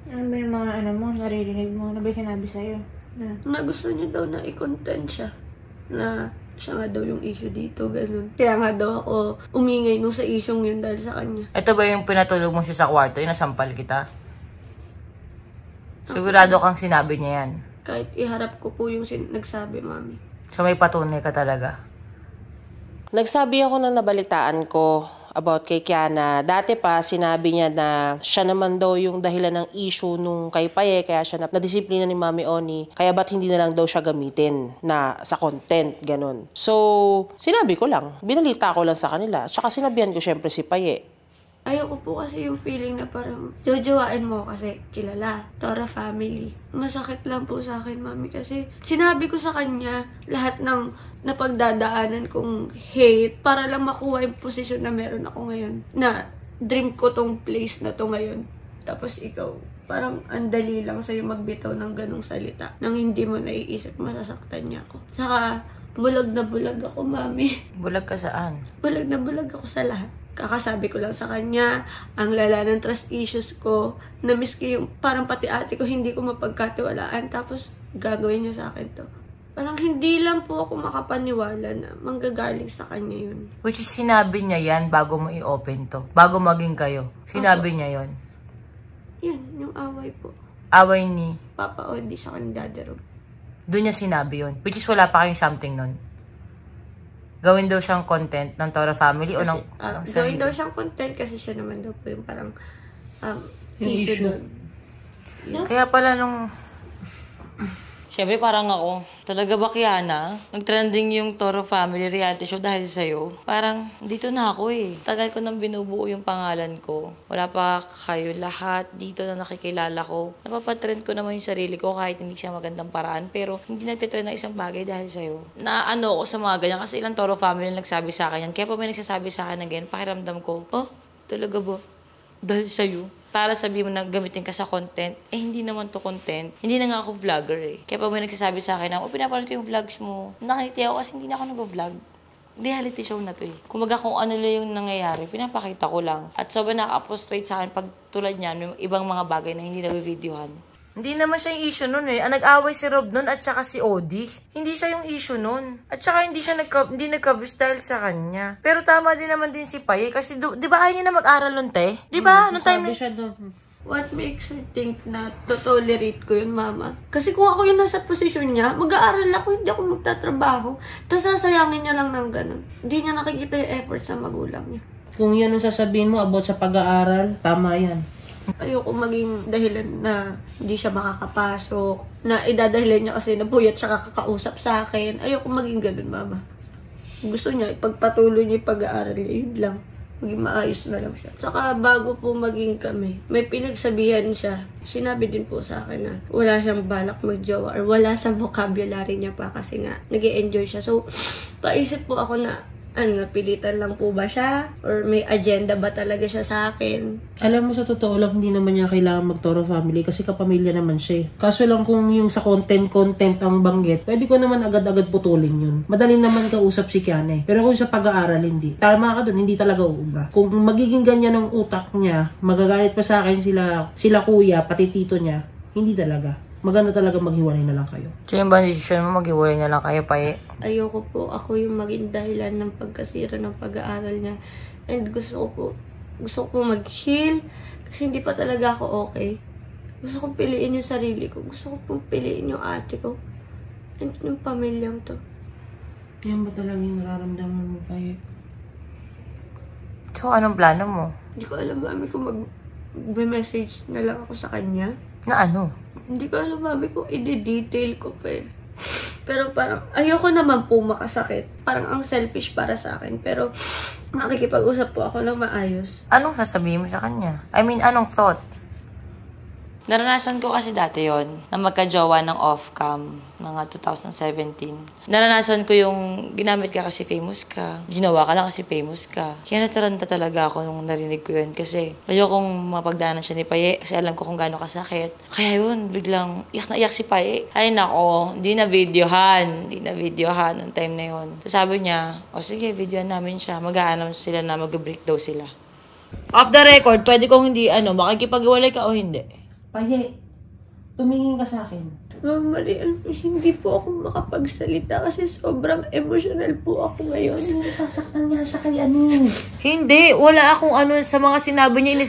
Ano ba yung mga naririnig mo? Ano ba yung sinabi sa'yo? Na gusto niya daw na i-content siya. Na siya nga daw yung issue dito, ganun. Kaya nga daw ako umingay nung sa issue yun dahil sa kanya. Ito ba yung pinatulog mo siya sa kwarto? Yung nasampal kita? Sigurado kang sinabi niya yan? Kahit iharap ko po yung nagsabi, Mami. So may patunay ka talaga? Nagsabi ako na nabalitaan ko about kay Kiana. Dati pa, sinabi niya na siya naman daw yung dahilan ng issue nung kay Paye, kaya siya na-disiplina ni Mami Oni, kaya ba't hindi na lang daw siya gamitin na sa content, ganun. So, sinabi ko lang. Binalita ko lang sa kanila. Tsaka sinabihan ko syempre si Paye. Ayoko po kasi yung feeling na parang jojowain mo kasi kilala, Toro family. Masakit lang po sa akin, Mami, kasi sinabi ko sa kanya lahat ng napagdadaanan kong hate para lang makuha yung posisyon na meron ako ngayon. Na dream ko tong place na to ngayon. Tapos ikaw, parang andali lang sa'yo magbitaw ng ganong salita nang hindi mo naiisip masasaktan niya ako. Saka, bulag na bulag ako, Mami. Bulag ka saan? Bulag na bulag ako sa lahat. Kakasabi ko lang sa kanya, ang lala ng trust issues ko, na miski yung parang pati ate ko hindi ko mapagkatiwalaan, tapos gagawin niya sa akin to. Parang hindi lang po ako makapaniwala na manggagaling sa kanya yun. Which is sinabi niya yan bago mo i-open to, bago maging kayo. Sinabi niya yon. Yun, yung away po. Away ni? Papa Odi sa kanya dadaro. Doon niya sinabi yun. Which is wala pa kayong something nun. Gawin daw siyang content ng Toro family kasi, o ng gawin daw siyang content kasi siya naman daw po yung parang issue doon. Kaya pala nung Siyempre parang ako, talaga ba Kiana? Nag-trending yung Toro Family reality show dahil sa'yo. Parang dito na ako eh. Tagal ko nang binubuo yung pangalan ko. Wala pa kayo lahat dito na nakikilala ko. Napapatrend ko naman yung sarili ko kahit hindi siya magandang paraan. Pero hindi nagtitrend ng isang bagay dahil sa'yo. Naano ako sa mga ganyan kasi ilang Toro Family nagsabi sa akin yan. Kaya pa may nagsasabi sa akin ng ganyan, pakiramdam ko, oh, talaga ba? Dahil sa'yo. Para sabihin mo na gamitin ka sa content, hindi naman to content. Hindi na nga ako vlogger eh. Kaya pag may nagsasabi sa akin na, pinapanood ko yung vlogs mo. Nakangiti ako kasi hindi na ako nag-vlog. Reality show na to eh. Kumaga kung ano lang yung nangyayari, pinapakita ko lang. At sobrang nakaka-frustrate sa akin pag tulad niyan, may ibang mga bagay na hindi na-videohan. Hindi naman siya yung issue nun eh. Nag-away si Rob nun at saka si Odi. Hindi siya yung issue nun. At saka hindi nagka-views dahil sa kanya. Pero tama din naman din si Paye kasi di ba ayaw niya na mag-aral nun, te? Di ba? Anong time siya doon? What makes you think na to-tolerate ko yun, mama? Kasi kung ako yung nasa posisyon niya, mag-aaral ako, hindi ako magtatrabaho. Tapos sasayangin niya lang ng ganun. Hindi niya nakikita yung effort sa magulang niya. Kung yan ang sasabihin mo about sa pag-aaral, tama yan. Ayoko maging dahilan na hindi siya makakapasok, na idadahilan niya kasi nabuyat siya kakausap sa akin. Ayoko maging ganun, mama. Gusto niya, ipagpatuloy niya yung pag-aaral niya, yun lang. Maging maayos na lang siya. Saka bago po maging kami, may pinagsabihan siya. Sinabi din po sa akin na wala siyang balak magjowa or wala sa vocabulary niya pa kasi nga nag-e-enjoy siya. So, paisip po ako na napilitan lang po ba siya? Or may agenda ba talaga siya sa akin? Alam mo, sa totoo lang, hindi naman niya kailangan mag-Toro Family kasi kapamilya naman siya. Kaso lang kung yung sa content ang banggit, pwede ko naman agad-agad putulin yun. Madali naman kausap si Kiana eh. Pero kung sa pag-aaral, hindi. Tama ka dun, hindi talaga uubra. Kung magiging ganyan ang utak niya, magagalit pa sa akin sila kuya, pati tito niya, hindi talaga. Maganda talaga maghiwalay na lang kayo. So yung ba decision mo, maghiwalay na lang kayo, Paye? Ayoko po ako yung maging dahilan ng pagkasira ng pag-aaral niya. And gusto ko po mag-heal kasi hindi pa talaga ako okay. Gusto kong piliin yung sarili ko. Gusto ko pong piliin yung ate ko. And yung pamilyang to. Yan ba talaga yung nararamdaman mo, Paye? So anong plano mo? Hindi ko alam, mami, kung mag-message na lang ako sa kanya. Na ano? Hindi ko alam, mami, kung i-detail ko pa eh. Pero parang, ayoko naman po makasakit. Parang ang selfish para sa akin. Pero, nakikipag-usap po ako ng maayos. Anong sasabihin mo sa kanya? I mean, anong thought? Naranasan ko kasi dati yon na magka-jowa ng off-cam, mga 2017. Naranasan ko yung ginamit ka kasi famous ka. Ginawa ka lang kasi famous ka. Kaya nataranta talaga ako nung narinig ko yun kasi ayokong mapagdaanan siya ni Paye kasi alam ko kung gaano kasakit. Kaya yun, biglang iyak na iyak si Paye. Ay nako, hindi na videohan ng time na yun. So, sabi niya, o sige, videohan namin siya. Mag-a-announce sila na mag-break daw sila. Off the record, pwede kong hindi, makikipag-iwalay ka o hindi? Paye, tumingin ka sa akin. Ma'am Marian, hindi po ako makapagsalita kasi sobrang emotional po ako ngayon. Kasi nasasaktan nga siya kay Aning. Hindi, wala akong sa mga sinabi niya,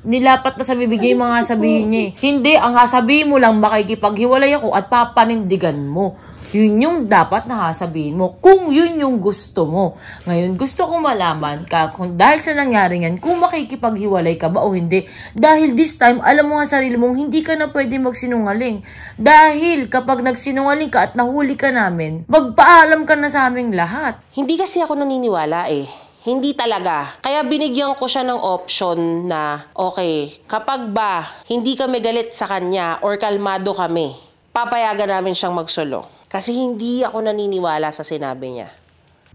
nilapat na sa bibig niya yung mga sabihin niya. Hindi, ang sabihin mo lang, makikipaghiwalay ako at papanindigan mo. Yun yung dapat sabihin mo kung yun yung gusto mo. Ngayon, gusto kong malaman ka kung dahil sa nangyari yan, kung makikipaghiwalay ka ba o hindi. Dahil this time, alam mo nga sarili mong hindi ka na pwede magsinungaling. Dahil kapag nagsinungaling ka at nahuli ka namin, magpaalam ka na sa aming lahat. Hindi kasi ako naniniwala eh. Hindi talaga. Kaya binigyan ko siya ng option na, okay, kapag ba hindi kami galit sa kanya or kalmado kami, papayagan namin siyang magsolo. Kasi hindi ako naniniwala sa sinabi niya.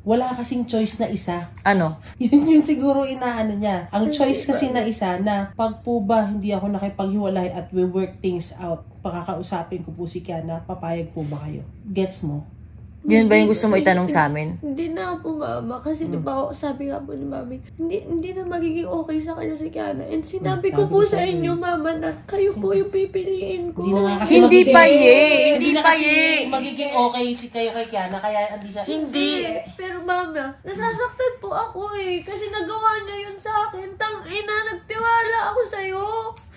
Wala kasing choice na isa. Ano? Yun siguro inaano niya. Ang choice kasi na isa na pag po ba hindi ako nakipaghiwalay at we work things out, pakakausapin ko po si Kiana, papayag po ba kayo? Gets mo? Yun ba yung gusto mo itanong sa amin? Hindi na po, mama. Kasi diba, sabi nga po ni mami, hindi na magiging okay sa kanya si Kiana. And sinabi ko po sa inyo, mama, na kayo po yung pipiliin ko. Hindi pa kasi magiging okay si kayo kay Kiana, kaya hindi siya. Hindi. Pero mama, nasasaktan po ako eh. Kasi nagawa niya yun sa akin. Tangina, nagtiwala ako sa'yo.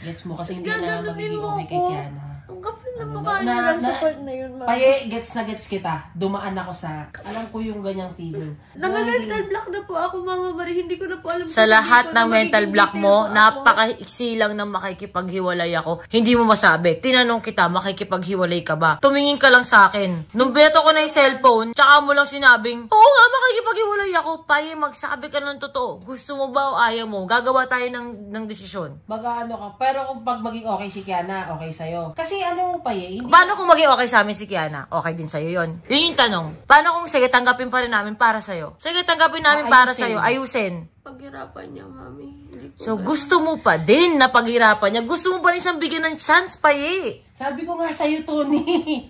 Gets mo kasi hindi na magiging okay kay Kiana. Ang kapal Napakaano lang sa part na yun, mami. Paye, gets na gets kita. Dumaan ako sa, alam ko yung ganyang feeling. Naka-mental block na po ako, Mama Marie. Hindi ko na po alam. Sa lahat ng mental block mo, napaka-iksi lang ng makikipaghiwalay ako. Hindi mo masabi. Tinanong kita, makikipaghiwalay ka ba? Tumingin ka lang sa akin. Nung beto ko na yung cellphone, tsaka mo lang sinabing, oo nga, makikipaghiwalay ako. Paye, magsabi ka ng totoo. Gusto mo ba o ayaw mo? Gagawa tayo ng desisyon. Mag-ano ka. Pero kung pag maging okay si Kiana, okay sa'yo. Kasi ano mo, Paye, hindi... Paano kung maging okay sa amin si Kiana? Okay din sa'yo yun. Yun yung tanong. Paano kung sige, tanggapin pa rin namin para sa'yo? Sige, tanggapin namin para sa'yo. Ayusin. Paghirapan niya, Mami. So, gusto mo pa din na paghirapan niya. Gusto mo pa rin siyang bigyan ng chance, Paye. Sabi ko nga sa'yo, Tony.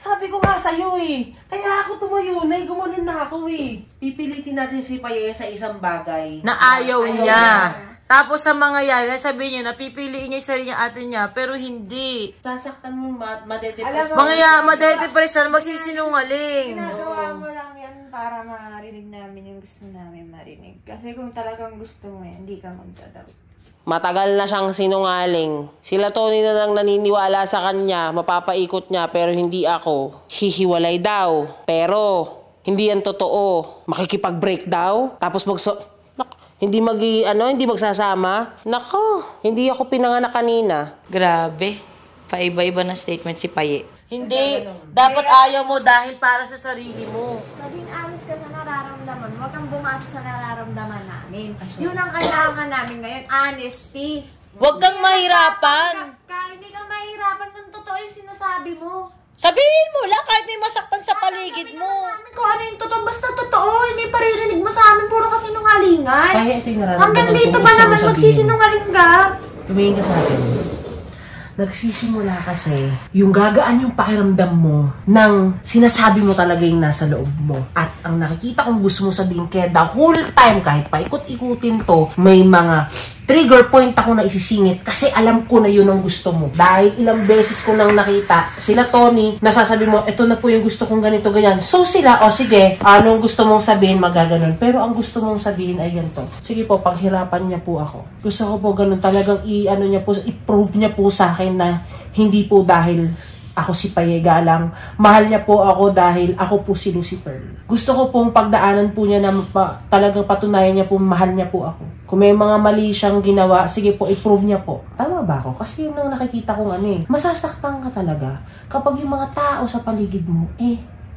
Sabi ko nga sa'yo eh. Kaya ako tumayo na, gumanon na ako eh. Pipilitin natin si Paye sa isang bagay. Na ayaw niya. Tapos sa mga yaya, sabi niya, napipiliin niya yung sarili niya, ate niya, pero hindi. Sasaktan mo, madedepress. Mga madedepress na, magsisinungaling. Ginagawa mo lang yan para marinig namin yung gusto namin marinig. Kasi kung talagang gusto mo yan, hindi ka magdadawit. Matagal na siyang sinungaling. Sila Tony na lang naniniwala sa kanya, mapapaikot niya, pero hindi ako. Hihiwalay daw. Pero, hindi yan totoo. Makikipag-break daw, tapos hindi magsasama. Nako, hindi ako pinanganak kanina. Grabe. Paiba-iba na statement si Paye. Hindi. Dapat ayaw mo dahil para sa sarili mo. Maging honest ka sa nararamdaman. Huwag kang bumasa sa nararamdaman namin. Yun ang kailangan namin ngayon. Honesty. Huwag kang mahirapan. Hindi kang mahirapan kung totoo yung sinasabi mo. Sabihin mo lang kahit may masaktan sa paligid mo. Kung ano yung totoo, basta totoo. Hindi paririnig mo sa amin. Puro kasinungalingan. Kaya ito yung nararamdaman. Hanggang dito ba naman magsisinungaling ka? Tumingin ka sa akin. Nagsisimula kasi yung gagaan yung pakiramdam mo nang sinasabi mo talaga yung nasa loob mo. At ang nakikita kong gusto mo sabihin kaya the whole time kahit paikot-ikutin to, may mga trigger point ako na isisingit kasi alam ko na yun ang gusto mo. Dahil ilang beses ko nang nakita sila Tony, nasasabi mo, ito na po yung gusto kong ganito, ganyan. So sila, sige, anong gusto mong sabihin, magaganon. Pero ang gusto mong sabihin ay ganito. Sige po, paghirapan niya po ako. Gusto ko po ganun talagang i-prove niya po sa akin na hindi po dahil ako si Paye Galang. Mahal niya po ako dahil ako po si Lucifer. Gusto ko pong pagdaanan po niya na talagang patunayan niya po mahal niya po ako. Kung may mga mali siyang ginawa, sige po, i-prove niya po. Tama ba ako? Kasi yun ang nakikita kong masasaktan ka talaga kapag yung mga tao sa paligid mo,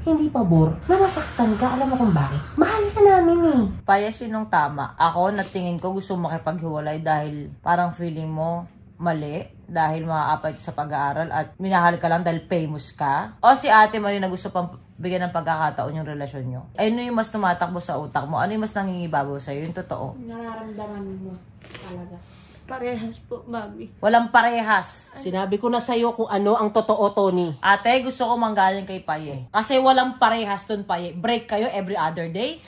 hindi pabor. Namasaktan ka, alam mo kung bakit? Mahal ka namin Paye, sinong tama? Ako, natingin ko gusto makipaghiwalay dahil parang feeling mo mali dahil maaapay sa pag-aaral at minahal ka lang dahil famous ka? O si ate Marie na gusto pang bigyan ng pagkakataon yung relasyon nyo? Ano yung mas tumatakbo sa utak mo? Ano yung mas nangingibabaw sa'yo? Yung totoo? Nararamdaman mo talaga. Parehas po, Mami. Walang parehas. Sinabi ko na sa'yo kung ano ang totoo, Tony. Ate, gusto ko manggaling kay Paye. Kasi walang parehas dun, Paye. Break kayo every other day.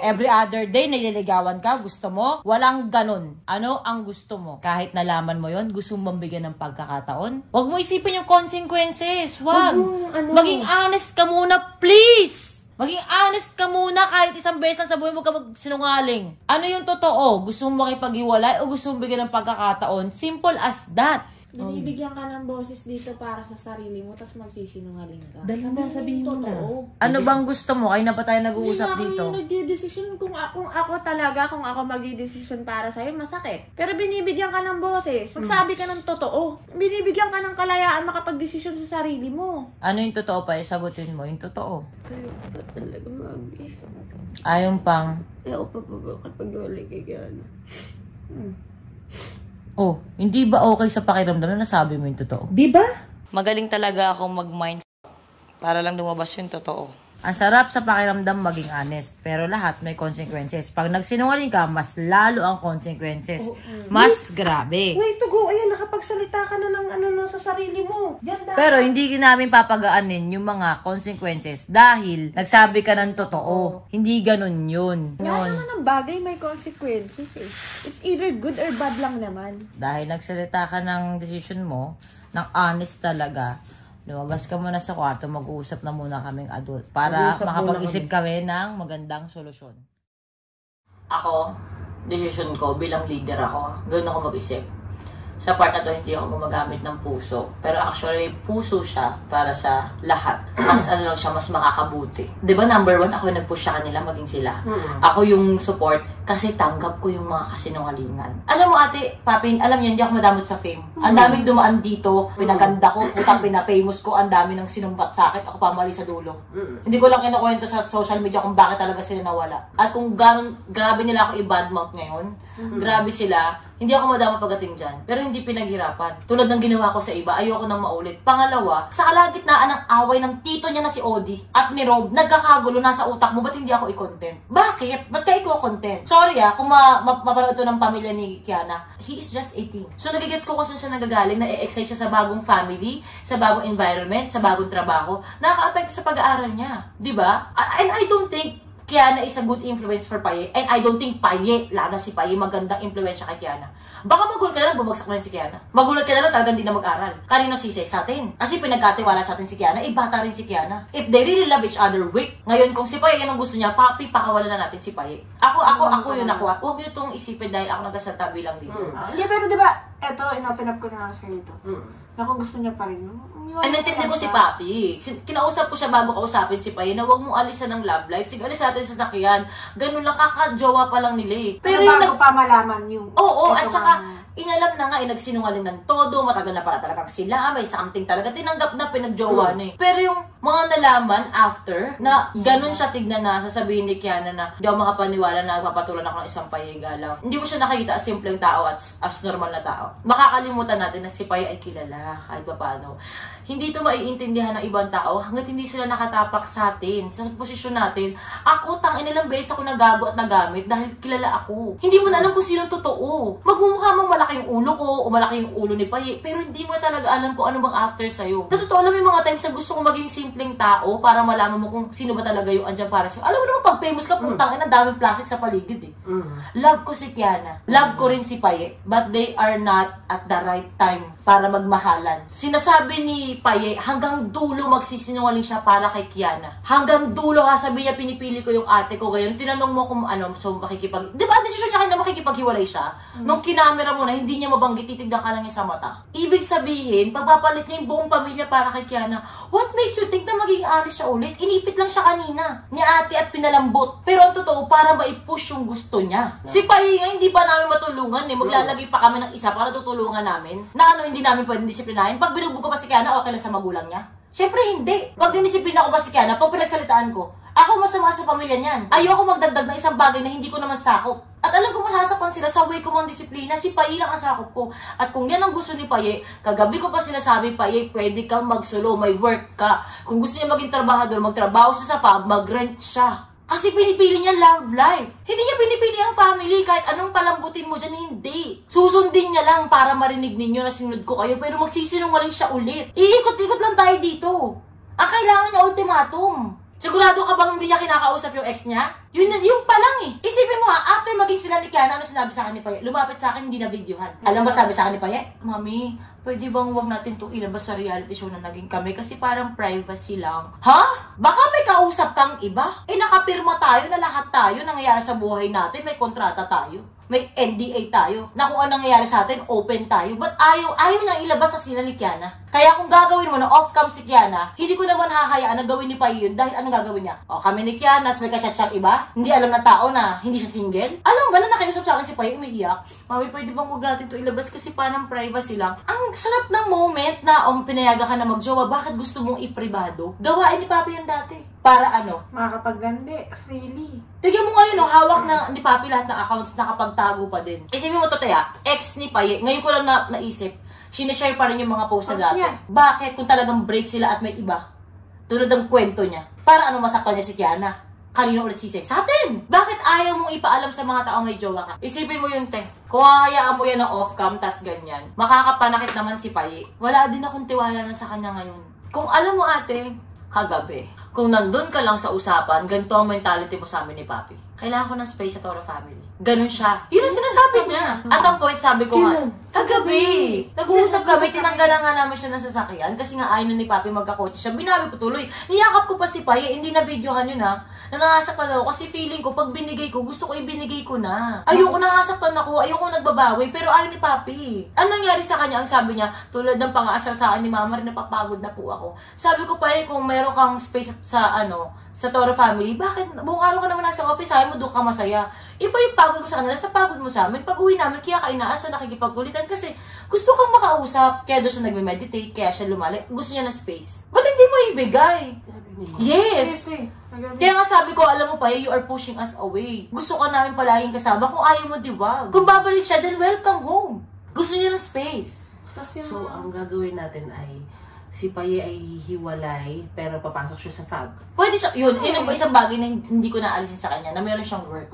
Every other day, nililigawan ka. Gusto mo? Walang ganun. Ano ang gusto mo? Kahit nalaman mo yon, gusto mong bigyan ng pagkakataon? Huwag mo isipin yung consequences. Huwag. Maging honest ka muna, please. Maging honest ka muna kahit isang beses lang sa buhay mo ka magsinungaling. Ano yung totoo? Gusto mo makipaghiwalay o gusto mo bigyan ng pagkakataon? Simple as that. Binibigyan ka ng boses dito para sa sarili mo, tapos magsisinungaling ka. Dali na, sabihin mo na. Ano bang gusto mo? Ay na pa tayo nag-uusap dito. Hindi na ako nagdidesisyon kung ako magdidesisyon para sa'yo, masakit. Pero binibigyan ka ng boses. Magsabi ka ng totoo. Binibigyan ka ng kalayaan makapagdesisyon sa sarili mo. Ano yung totoo pa? Sagutin mo yung totoo. Ayaw pa talaga, Mami. Ayaw pang? Ayaw pa makapaghiwalay kay Kiana. Oh, hindi ba okay sa pakiramdam na nasabi mo yung totoo? Di ba? Magaling talaga akong mag-mind para lang lumabas yung totoo. Ang sarap sa pakiramdam maging honest, pero lahat may consequences. Pag nagsinungaling ka, mas lalo ang consequences. Mas grabe. Wait to go, ayan, nakapagsalita ka na ng sa sarili mo. Yan Pero hindi namin papagaanin yung mga consequences dahil nagsabi ka ng totoo. Hindi ganun yun. Lahat naman ng bagay may consequences It's either good or bad lang naman. Dahil nagsalita ka ng decision mo, ng honest talaga, lumabas ka muna sa kwarto, mag-uusap na muna kaming adult para makapag-isip kami ng magandang solusyon. Ako, decision ko bilang leader ako, doon ako mag-isip. Sa part na to, hindi ako gumagamit ng puso. Pero actually, puso siya para sa lahat. Mas ano lang siya, mas makakabuti. Diba number 1, ako yung nag-push sa kanila, maging sila. Ako yung support kasi tanggap ko yung mga kasinungalingan. Alam mo ate, Papi, alam niyo, hindi ako madamot sa fame. Ang daming dumaan dito, pinaganda ko, putang pinapamous ko, ang dami ng sinumpat sa akin, ako pamali sa dulo. Hindi ko lang kinukwento sa social media kung bakit talaga sila nawala. At kung gano'n, grabe nila ako i-badmouth ngayon, grabe sila, hindi ako madama pagdating dyan. Pero hindi pinaghirapan. Tulad ng ginawa ko sa iba, ayoko nang maulit. Pangalawa, sa kalagitnaan ng away ng tito niya na si Odi at ni Rob, nagkakagulo nasa utak mo, ba't hindi ako i-content? Bakit? Ba't ka i-content? Sorry kung mapanood to ng pamilya ni Kiana, he is just 18. So nagigets ko kung saan siya nagagaling, na-excite siya sa bagong family, sa bagong environment, sa bagong trabaho, nakaka-affect sa pag-aaral niya. Diba? And I don't think Kiana is a good influence for Paye. And I don't think Paye, lalo si Paye, magandang influensya kay Kiana. Baka magulat ka na lang, bumagsak na rin si Kiana. Magulat ka na lang, talagang hindi na mag-aral. Kanino sisi? Sa atin. Kasi pinagkatiwala sa atin si Kiana, bata rin si Kiana. If they really love each other, weak. Ngayon, kung si Paye yan ang gusto niya, Papi, pakawalan na natin si Paye. Ako yun ako. Huwag niyo itong isipin dahil ako nagkasalta bilang dito. Hindi, pero diba, eto, inopen up ko na nga sa'yo ito. Na kung gusto niya pa rin. Ay, nantindi ko si Papi. Kinausap ko siya bago kausapin si Paye na huwag mong alisan ng love life. Sige, alis natin sa sakyan. Ganun lang, kakajowa pa lang nila eh. Pero yung bago pa malaman yung... Oo, at saka, inalam na nga, nagsinungaling ng todo, matagal na para talagang sila, may something talaga, tinanggap na pinagjowa na eh. Pero yung mga nalaman after, na ganun siya tignan na, sasabihin ni Kiana na, hindi ako makapaniwala na nagpapatulan ako ng isang Paye galaw. Hindi mo siya nakikita as simpleng tao at as normal na tao. Makakalimutan natin na si Paye ay kilala, kahit pa paano. Hindi ito maiintindihan ng ibang tao hanggat hindi sila nakatapak sa atin, sa posisyon natin. Ako, tangin nilang beses ako nagago at nagamit dahil kilala ako. Hindi mo na alam kung sino totoo. Magmumukha mong malaki yung ulo ko o malaki yung ulo ni Paye, pero hindi mo talaga alam kung ano bang after sa'yo. Sa totoo lang, may mga times na gusto kong maging simpleng tao para malaman mo kung sino ba talaga yung andyan para sa'yo. Alam mo naman, pag famous ka, putang ina, daming plastic sa paligid eh. Love ko si Kiana. Love ko rin si Paye, but they are not at the right time para magmahalan. Sinasabi ni Paye, hanggang dulo magsisinungaling siya para kay Kiana. Hanggang dulo, sabi niya, pinipili ko yung ate ko. Ngayon, tinanong mo kung ano, so makikipag... Di ba, ang desisyon niya kayo na makikipaghiwalay siya? Nung kinamera mo na, hindi niya mabanggit, titignan ka lang niya sa mata. Ibig sabihin, pagpapalit niya yung buong pamilya para kay Kiana, what makes you think na magiging honest siya ulit? Inipit lang siya kanina ni ate at pinalambot. Pero ang totoo, para ma-push yung gusto niya. Si Paye nga, hindi pa namin matulungan eh. Maglalagay pa kami ng isa para tutulungan namin. Na ano, hindi namin pwedeng disiplinahin. Pag binubog ko pa si Kiana, okay lang sa magulang niya? Siyempre hindi. Pag dinisiplina ko ba si Kiana, pag pinagsalitaan ko, ako masama sa pamilya niyan. Ayoko magdagdag ng isang bagay na hindi ko naman sakop. At alam ko masasakpan sila sa way ko mong disiplina. Si Paye lang ang sakop ko. At kung yan ang gusto ni Paye, kagabi ko pa sinasabi, Paye, pwede kang mag-solo, may work ka. Kung gusto niya maging trabahador, magtrabaho siya sa pub, mag-rent siya. Kasi pinipili niya love life. Hindi niya pinipili ang family. Kahit anong palambutin mo dyan, hindi. Susundin niya lang para marinig ninyo na sinunod ko kayo. Pero magsisinungaling siya ulit. Iikot-ikot lang tayo dito. Ang kailangan niya ultimatum. Sigurado ka bang hindi niya kinakausap yung ex niya? Yun pa lang eh. Isipin mo after maging sila ni Kiana, ano sinabi sa akin ni Paye? Lumapit sa akin, hindi na videohan. Alam ba sabi sa akin ni Paye? Mami, pwede bang huwag natin itong ilabas sa reality show na naging kami kasi parang privacy lang. Ha? Baka may kausap kang iba? Nakapirma tayo na lahat tayo nangyayari sa buhay natin, may kontrata tayo. May NDA tayo. Na kung anong nangyayari sa atin, open tayo. But ayaw niyang ilabas sa sila ni Kiana. Kaya kung gagawin mo na off-cam si Kiana, hindi ko naman hahayaan na gawin ni Paye yun dahil anong gagawin niya? O, kami ni Kiana, may kachat siyang iba, hindi alam na tao na hindi siya single. Alam ba na nakiusap sa akin si Paye, umiiyak? Mami, pwede bang huwag natin ito ilabas kasi parang privacy lang? Ang sarap ng moment na pinayaga ka na magjowa, bakit gusto mong ipribado? Gawain ni Papi yan dati. Para ano? Makakapaglandi, freely. Tignan mo ngayon, hawak na ni Papi lahat ng accounts, nakapagtago pa din. Isipin mo to, Teya, ex ni Paye, ngayon ko lang naisip, sinashare pa rin yung mga post na dati. Bakit? Kung talagang break sila at may iba. Tulad ng kwento niya. Para ano masaktan niya si Kiana? Kanino ulit sisig? Sa atin! Bakit ayaw mong ipaalam sa mga tao may jowa ka? Isipin mo yun, te. Kung hayaan mo yan ng off-cam, tas ganyan, makakapanakit naman si Paye. Wala din akong tiwala na sa kanya ngayon. Kung alam mo, ate, kagabi, kung nandun ka lang sa usapan, ganito ang mentality mo sa amin ni Papi. Kailangan ko ng space sa Toro family. Ganun siya. Yun ang sinasabi niya. At ang point, sabi ko nga, Kagabi! Nag-uusap kami, tinanggalan nga namin siya ng sasakyan kasi nga ayaw na ni Papi magkakotse siya. Binawi ko tuloy. Niyakap ko pa si Paye, hindi na videohan yun ha. Nangasaktan ako kasi feeling ko, pag binigay ko, gusto ko ibinigay ko na. Ayoko nangasaktan ako, ayoko nagbabawi, pero ayaw ni Papi. Anong nangyari sa kanya? Ang sabi niya, tulad ng pang-aasar sa akin ni Mama rin, napapagod na po ako. Sabi ko Paye, kung meron kang space sa Toro family, bakit buong araw ka naman nasa office, ayaw mo doon ka masaya. Iba yung pagod mo sa kanila, sa pagod mo sa amin. Pag uwi namin, kaya ka inaasa, nakikipagkulitan kasi gusto kang makausap. Kaya doon siya nagme-meditate, kaya siya lumalik. Gusto niya ng space. Ba't hindi mo ibigay? Yes! Kaya nga sabi ko, alam mo pa, you are pushing us away. Gusto ka namin palaging kasama. Kung ayaw mo, diwag. Kung babalik siya, then welcome home. Gusto niya ng space. So, ang gagawin natin ay si Paye ay hiwalay, pero papasok siya sa fab. Pwede siya, yun isang bagay na hindi ko naalisin sa kanya, na meron siyang work.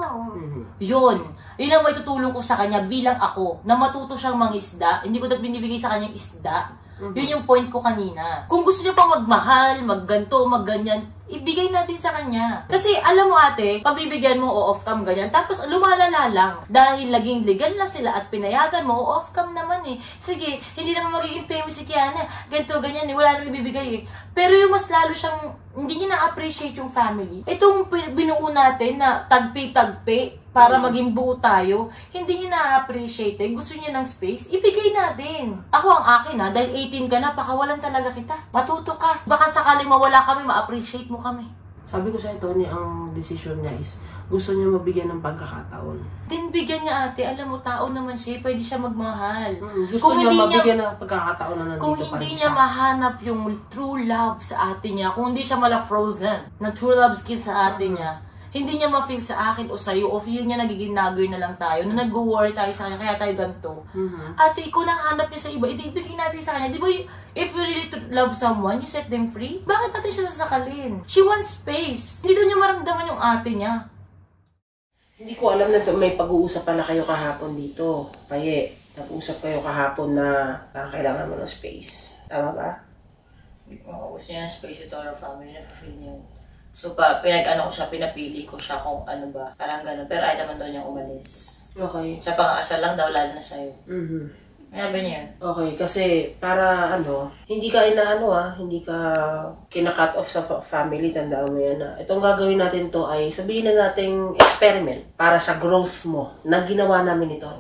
Yun ang may tutulong ko sa kanya bilang ako, na matuto siyang mangisda, hindi ko dapat binibigay sa kanya isda. Yun yung point ko kanina. Kung gusto niya pang magmahal, magganto, magganyan, ibigay natin sa kanya. Kasi alam mo ate, pabibigyan mo o off-cam ganyan, tapos lumalala lang. Dahil laging legal na sila at pinayagan mo, o off-cam naman eh. Sige, hindi naman magiging famous si Kiana, ganito, ganyan eh, wala nang ibibigay eh. Pero yung mas lalo siyang, hindi niya na-appreciate yung family. Itong binuo natin na tagpi-tagpi, para maging buo tayo, hindi niya na-appreciate eh. Gusto niya ng space, ibigay natin. Ako ang akin ha, dahil 18 ka na, pakawalan talaga kita. Matuto ka. Baka sakaling mawala kami, ma-appreciate mo kami. Sabi ko sa'yo, Tony, ang decision niya is gusto niya mabigyan ng pagkakataon. Din bigyan niya ate, alam mo, tao naman siya, pwede siya magmahal. Gusto niya mabigyan ng pagkakataon na nandito kung pa rin siya. Kung hindi niya mahanap yung true love sa ate niya, kung hindi siya mala-frozen, na true love kiss sa ate niya, hindi niya ma-feel sa akin o sa'yo, o feel niya nagiging nagger na lang tayo, na nag-worry tayo sa kanya, kaya tayo ganito. Ate, kung nahanap niya sa iba, ibigay natin sa kanya. Di ba, if you really love someone, you set them free? Bakit natin siya sasakalin? She wants space. Hindi daw niya maramdaman yung ate niya. Hindi ko alam na may pag-uusap pala kayo kahapon dito. Paye, nag-uusap kayo kahapon na kailangan mo ng space. Tama ba? Oo, gusto niya ng space ito, our family, na-feel niya. So, pinag-ano ko siya, pinapili ko siya kung ano ba. Parang gano'n. Pero ay naman daw niyang umalis. Okay. Sa pang-aasal lang daw, lalo na sa'yo. Kaya ba niya? Okay, kasi para hindi ka hindi ka kina-cut off sa family, tandaan mo yan na. Itong gagawin natin to ay sabihin na nating experiment para sa growth mo na ginawa namin ito.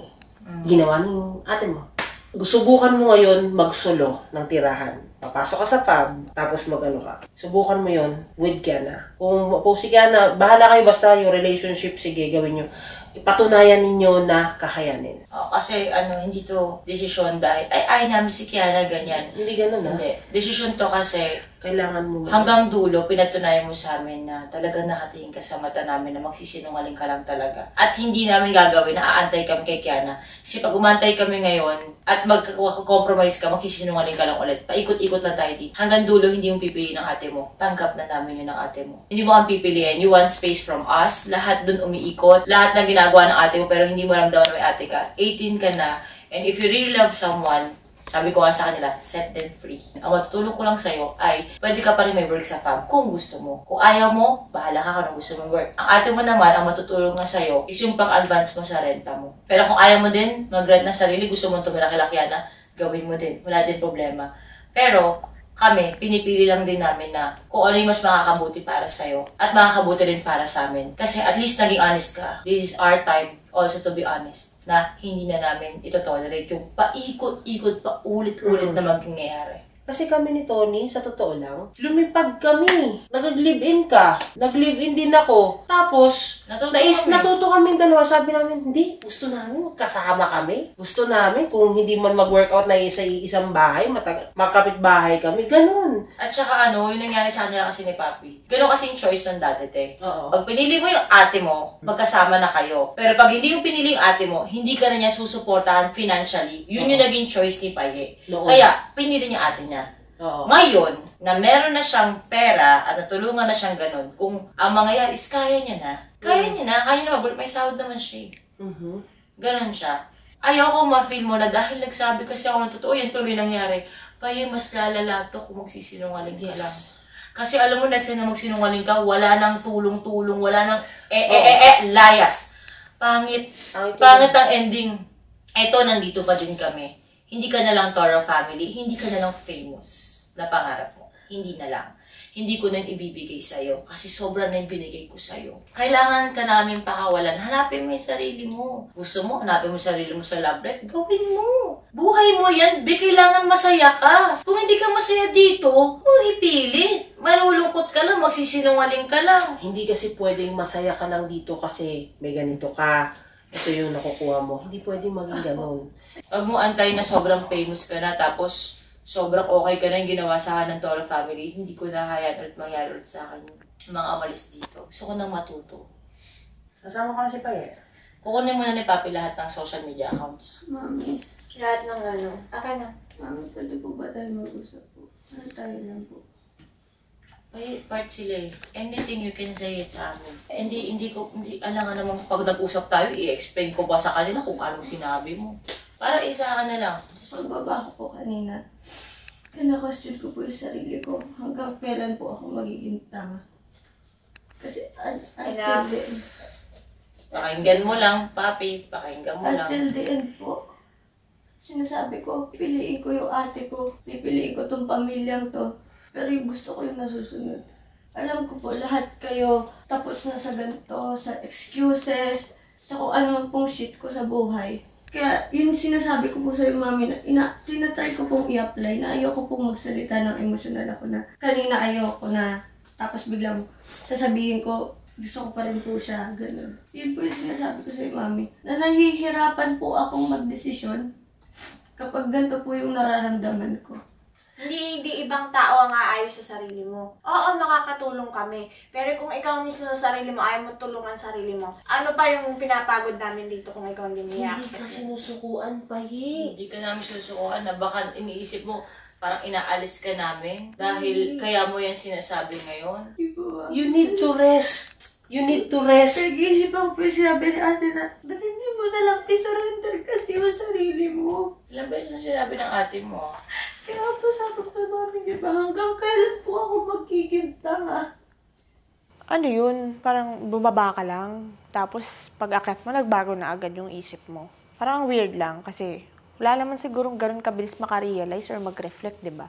Ginawa ng ate mo. Subukan mo ngayon magsulo ng tirahan. Papasok ka sa fab, tapos mag-ano ka. Subukan mo yon with Kiana. Kung si Kiana, bahala kayo basta yung relationship, sige, gawin nyo. Ipatunayan ninyo na kakayanin. Kasi hindi to desisyon dahil, ay namin si Kiana, ganyan. Hindi ganun na. Hindi. Desisyon to kasi, kailangan mo hanggang dulo, pinatunayan mo sa amin na talagang nakatingin ka sa mata namin na magsisinungaling ka lang talaga. At hindi namin gagawin na aantay kami kay Kiana. Kasi pag umantay kami ngayon, at mag-compromise ka, magsisinungaling ka lang ulit. Paikot-ikot lang tayo dito. Hanggang dulo, hindi yung pipiliin ng ate mo. Tanggap na namin yun ng ate mo. Hindi mo kang pipiliin. You want space from us. Lahat dun umiikot. Lahat ng ginagawa ng ate mo, pero hindi mo ramdaman na may ate ka. 18 ka na. And if you really love someone, sabi ko nga sa kanila, set them free. Ang matutulong ko lang sa'yo ay, pwede ka pa rin may work sa fab kung gusto mo. Kung ayaw mo, bahala ka kung gusto mong work. Ang ate mo naman, ang matutulong nga sa'yo is yung pang-advance mo sa renta mo. Pero kung ayaw mo din, mag-rent na sarili, gusto mo tumira kay Kiana, gawin mo din. Wala din problema. Pero, kami, pinipili lang din namin na kung ano yung mas makakabuti para sa'yo at makakabuti rin para sa amin. Kasi at least naging honest ka. This is our time also to be honest na hindi na namin ito-tolerate yung paikot-ikot, paulit-ulit na mangyayari. Kasi kami ni Tony, sa totoo lang, lumipad kami. Nag-live-in ka. Nag-live-in din ako. Tapos, natuto kaming dalawa. Sabi namin, hindi. Gusto namin magkasama kami. Gusto namin kung hindi man mag-workout na isang bahay, magkapit bahay kami. Ganun. At saka yung nangyari sa kanila kasi ni Papi. Ganun kasi yung choice ng dati, te. Pag pinili mo yung ate mo, magkasama na kayo. Pero pag hindi yung pinili yung ate mo, hindi ka na niya susuportahan financially. Yun yung naging choice ni Paye. Kaya, pinili niya ate niya. Ngayon, na meron na siyang pera at natulungan na siyang ganun, kung ang mangyayari is kaya niya na. Kaya na may sahod naman siya. Ganun siya. Ayoko ma-feel mo na dahil nagsabi kasi ako ng totoo, yan tuloy nangyari. Paye, mas lalala to kung magsisinungaling ka lang. Kasi alam mo, next time na magsinungaling ka, wala nang tulong-tulong, wala nang layas. Pangit ang ending. Eto, nandito pa din kami. Hindi ka na lang Toro family, hindi ka na lang famous na pangarap mo. Hindi na lang. Hindi ko na ibibigay sa'yo kasi sobra na yung binigay ko sa'yo. Kailangan ka namin pakawalan. Hanapin mo yung sarili mo. Gusto mo, hanapin mo yung sarili mo sa love life? Gawin mo. Buhay mo yan. Kailangan masaya ka. Kung hindi ka masaya dito, huwag ipilit. Malulungkot ka lang, magsisinungaling ka lang. Hindi kasi pwedeng masaya ka lang dito kasi may ganito ka. Ito yung nakukuha mo. Hindi pwedeng maging ganun. Huwag mo antay na sobrang famous ka na tapos sobrang okay ka na yung ginawa sa akin ng Toro family. Hindi ko na hayaan ulit mangyari ulit sa akin yung mga amalis dito. Gusto ko nang matuto. Kasama ka na si Paye? Kukunin mo na ni Papi lahat ng social media accounts. Mami, Lahat ng ano. Akin na. mami, pwede po ba tayo mag-usap po? Ano tayo lang po? Ay, part sila eh. Anything you can say it sa amin. Hindi alam nga naman pag nag-usap tayo, i-explain ko ba sa kanila kung anong sinabi mo. Para isa ka na lang. Pagbaba ko po kanina, kinakastyon ko po yung sarili ko hanggang kailan po ako magiging tanga. Kasi until the end. Pakinggan mo lang, Papi. Pakinggan mo lang. Until the end po. Sinasabi ko, piliin ko yung ate ko. Pipiliin ko tong pamilyang to. Pero yung gusto ko yung nasusunod. Alam ko po, lahat kayo tapos na sa ganito, sa excuses, sa kung ano pong shit ko sa buhay. Kaya yun sinasabi ko po sa mami na tinatry ko pong i-apply na ayoko pong magsalita ng emosyonal ako na kanina ayoko na tapos biglang sasabihin ko gusto ko pa rin po siya, gano'n. Yun po yung sinasabi ko sa mami na nahihirapan po akong magdesisyon kapag ganito po yung nararamdaman ko. Hindi ibang tao ang aayos sa sarili mo. Oo, nakakatulong kami. Pero kung ikaw mismo sa sarili mo, ayaw mo tulungan sarili mo, ano pa yung pinapagod namin dito kung ikaw hindi niya? Hindi ka sinusukuan pa Hindi ka namin susukuan na baka iniisip mo parang inaalis ka namin dahil kaya mo yan sinasabi ngayon. You need to rest. You need to rest. Nag-iisipan ko po yung sinabi ni ate na ba't hindi mo na lang i-surrender kasi yung sarili mo? Ilang beses na sinabi ng ate mo? Kaya po sabi ko kay mami, di ba hanggang kailan po ako magiging tanga? Ano yun? Parang bumaba ka lang. Tapos pag akyat mo, nagbago na agad yung isip mo. Parang weird lang kasi wala naman sigurong ganun kabilis makarealize or mag-reflect, di ba?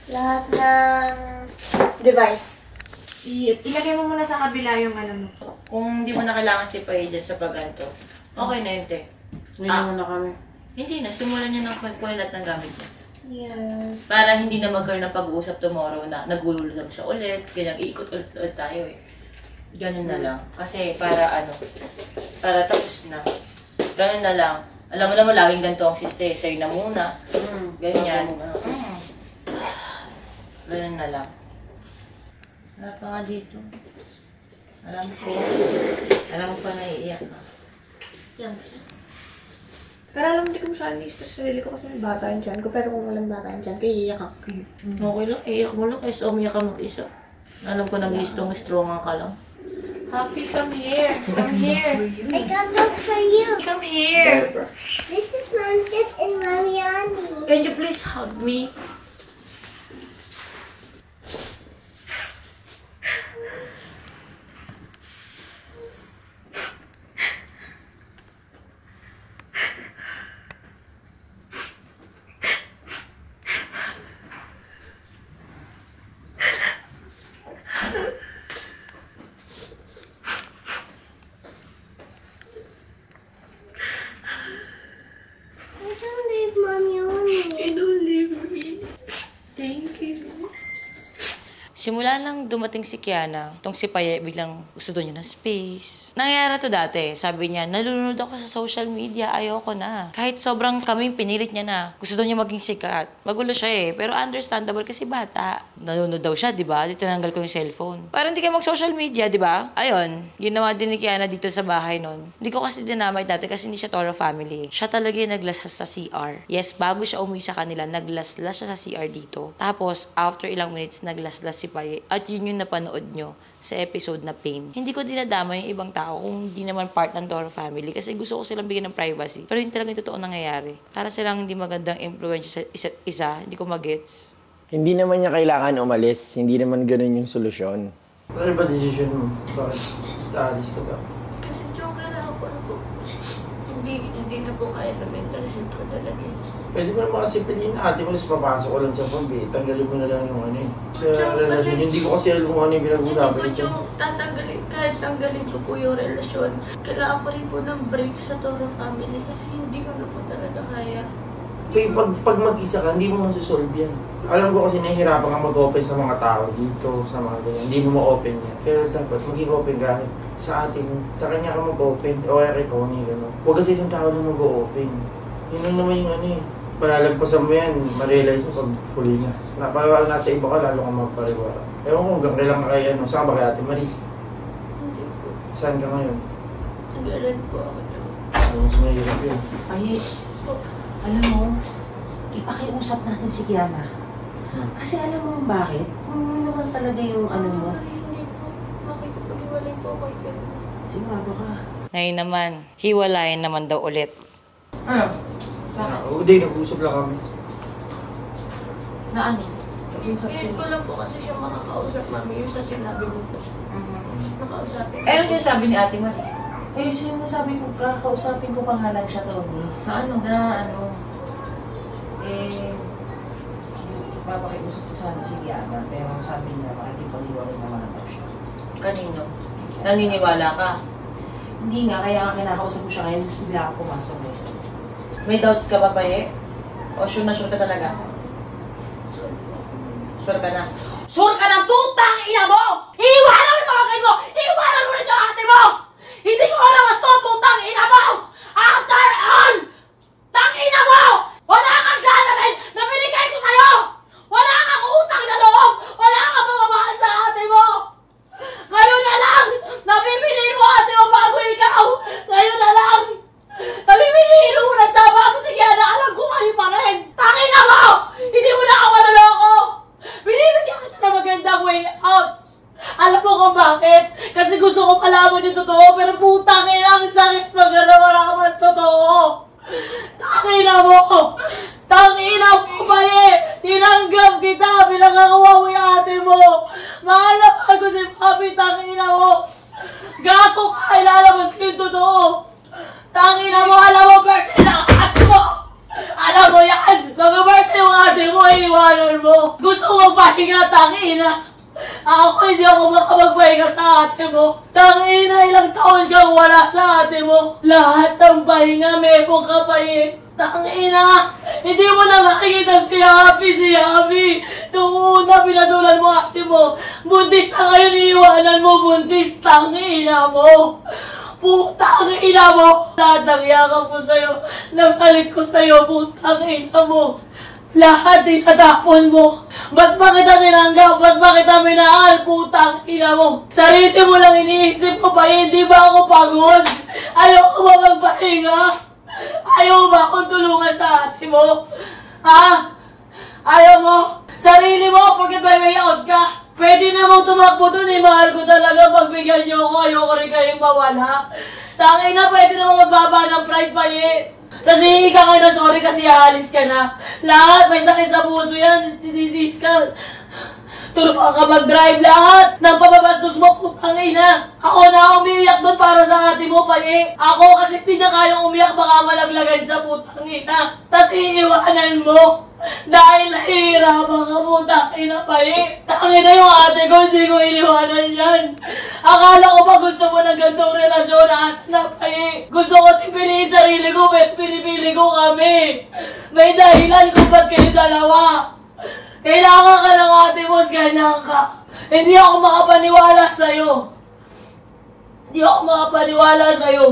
Lahat ng device. Ilagay mo muna sa kabila yung ano mo. Kung hindi mo na kailangan si Paye dyan sa pagganto, okay na yun, te. Sumilang na kami. Hindi na. Simulan niya ng kunin lahat ng gamit niya. Yes. Para hindi na magkaroon ng pag-uusap tomorrow na nagulol lang siya ulit, ganyan, iikot ulit tayo eh. Ganun na lang. Kasi para para tapos na. Ganun na lang. Alam mo naman, laging ganito ang siste, sa'yo na muna. Ganyan. Ganun na lang. Wala pa nga dito. Alam ko pa naiiyak ka. Yan. Pero alam, hindi ko masyadong i-stress sarili ko kasi may bata yung dyan ko. Pero kung walang bata yung dyan, kaya iiyak ako. Okay lang, iiyak mo lang kasi umiyak ka mag-isa. Alam ko nag-i-strong ka lang. Happy, come here. Come here. I got milk for you. Come here. This is Manjit and Mariani. Can you please hug me? Don't leave Mommy on me. Don't leave me. Thank you. Simula nang dumating si Kiana, itong si Paye, biglang gusto doon niya ng space. Nangyayari to dati. Sabi niya, nalulunod ako sa social media, ayoko na. Kahit sobrang kaming pinilit niya na, gusto doon niya maging sikat. Magulo siya eh, pero understandable kasi bata. Nalunod daw siya, di ba? Di tinanggal ko yung cellphone. Parang hindi kayo mag-social media, di ba? Ayun, ginawa din ni Kiana dito sa bahay nun. Hindi ko kasi dinamay dati kasi hindi siya Toro family. Siya talaga yung naglaslas sa CR. Yes, bago siya umuwi sa kanila, naglaslas siya sa CR dito. Tapos, after ilang minutes, naglaslas si Paye. At yun yung napanood nyo sa episode na Pain. Hindi ko dinadama yung ibang tao kung hindi naman part ng Toro family kasi gusto ko silang bigyan ng privacy. Pero yun talaga yung totoo nangyayari. Para silang hindi magandang influence sa isa't isa, hindi ko magets. Hindi naman niya kailangan umalis. Hindi naman ganun yung solusyon. Ano ba decision mo? Bakit aalis ka ba? Kasi joke lang ako na po. Hindi na po kaya na mental health ko talaga. Pwede mo naman kasi piliin ate mo, tapos papasok ko lang sa pambi. Tanggalin mo na lang yung ano eh. Sa relasyon, hindi ko kasi alam kung ano yung pinag-usapan Hindi ko yung tatanggalin, kahit tanggalin ko po yung relasyon. Kailangan ko rin po ng break sa Toro family kasi hindi ko na po talaga kaya. Kaya pag mag-isa ka, hindi mo masusolve yan. Alam ko kasi nahihirapan ka mag-open sa mga tao dito, sa mga ganyan. Hindi mo ma-open yan. Pero dapat maging open ka sa atin. Sa kanya ka mag-open. O kaya kay Connie, gano'n. Huwag kasi isang tao na mag-open. Yun naman yung ano eh. Palalagpasan mo yan, ma-realize mo pag huli na. Parang nasa iba ka, lalo kang magpariwara. Ewan ko hanggang kailan ka kay ano. Saan ba kay Ate Marie? Hindi po. Saan ka ngayon? Nag-rent po ako. Mas mahirap yun. Ay, alam mo, ipakiusap natin si Kiana. Kasi alam mo bakit? Kung yun naman talaga yung ano mo. Hindi po. Makikipag-iwalay po ako kay Sigurado ka. Ngayon naman, hiwalayan naman daw ulit. Ano? Hindi, nag-uusap lang kami. Na ano? Ngayon ko lang po kasi siya makakausap, mami. Yung sa sinabi mo po. Nakausapin. Eh, ano sinasabi ni Ate Marie? Eh, sinasabi ko, kakausapin ko pa nga lang siya, Tony. Na ano? Papakiusap ko sana si Kiana, pero sabi niya, makikipag-iwalay naman daw siya. Kanino? Naniniwala ka? Hindi nga, kaya nga kinakausap ko siya ngayon, tapos bigla ako pumasok eh. May doubts ka ba, Paye? O sure na sure ka talaga? Sure ka na? Sure ka ng putang ina mo! Iiwanan mo yung mga kain mo! Iiwanan mo rin yung ate mo! Hindi ko alam mas to putang ina mo! After all! Tang ina mo! Wala kang salarin na binigay ko sa'yo! Wala kang utang na loob! Wala kang pamamahal sa ate mo! Ngayon na lang! Nabibili mo ate mo bago ikaw! Ngayon na lang! Nabibili mo na siya bago si Kiana! Alam ko kayo pa rin! Tang ina mo! Hindi mo na ako maloloko! Binibigyan kita na magandang way out! Alam mo kung bakit? Kasi gusto ko malaman yung totoo, pero putang ina ang sakit magalaman ang totoo! Tangina mo! Tangina mo ba eh! Tinanggap kita! Pinangakawa mo yung ate mo! Mahal na mahal ko si Papi! Tangina mo! Gato ka! Ilalabas ko yung totoo! Tangina mo! Alam mo, birthday ng ate mo! Alam mo yan! Mag-birthday yung ate mo! Iiwanan mo! Gusto ko magpahinga! Tangina! Ako hindi ako makapagpahinga sa ate mo. Tangina, ilang taon kang wala sa ate mo. Lahat ng pahinga meron ka pa eh. Tangina, hindi mo na nakikita si Happy. Noong una pinadulan mo ate mo. Buntis siya ngayon, iiwanan mo buntis. Tangina mo. Putang ina mo. Lahat ng yakap ko sa'yo, nangalik ko sa'yo, putang ina mo. Lahat tinatapon mo. Ba't ba kita tinanggap? Ba't ba kita minahal? Putang ina mo. Sarili mo lang iniisip ko pa, hindi ba ako pagod? Ayaw ko ba magpahinga? Ayaw ba akong tulungan sa ate mo? Ha? Ayaw mo? Sarili mo, porque may way out ka. Pwede na mong tumakbo dun eh. Mahal ko talaga. Pagbigyan niyo ako, ayoko rin kayong mawala. Tangina, pwede na magbaba ng pride pa eh. Tapos hihingi ka ngayon na sorry kasi aalis ka na. Lahat may sakit sa puso yan. Tinitis ka. Turuan ka mag-drive lahat. Nang pababastos mo, putang ina. Ako na umiiyak doon para sa ate mo, Paye. Ako kasi hindi na kayang umiyak, baka malaglagan siya, putang ina. Tapos iiwanan mo. Dahil nahihirapan ka, putang ina, Paye. Tangina yung ate ko, hindi ko iniwanan yan. Akala ko ba gusto mo ng gantong relasyon? Asa na, Paye. Gusto ko tipiliin sarili ko, pero pinipili ko kami. May dahilan kung ba't kayo dalawa. Kailangan ka ng ate mo, ganyan ka. Hindi ako makapaniwala sa'yo. Hindi ako makapaniwala sa'yo.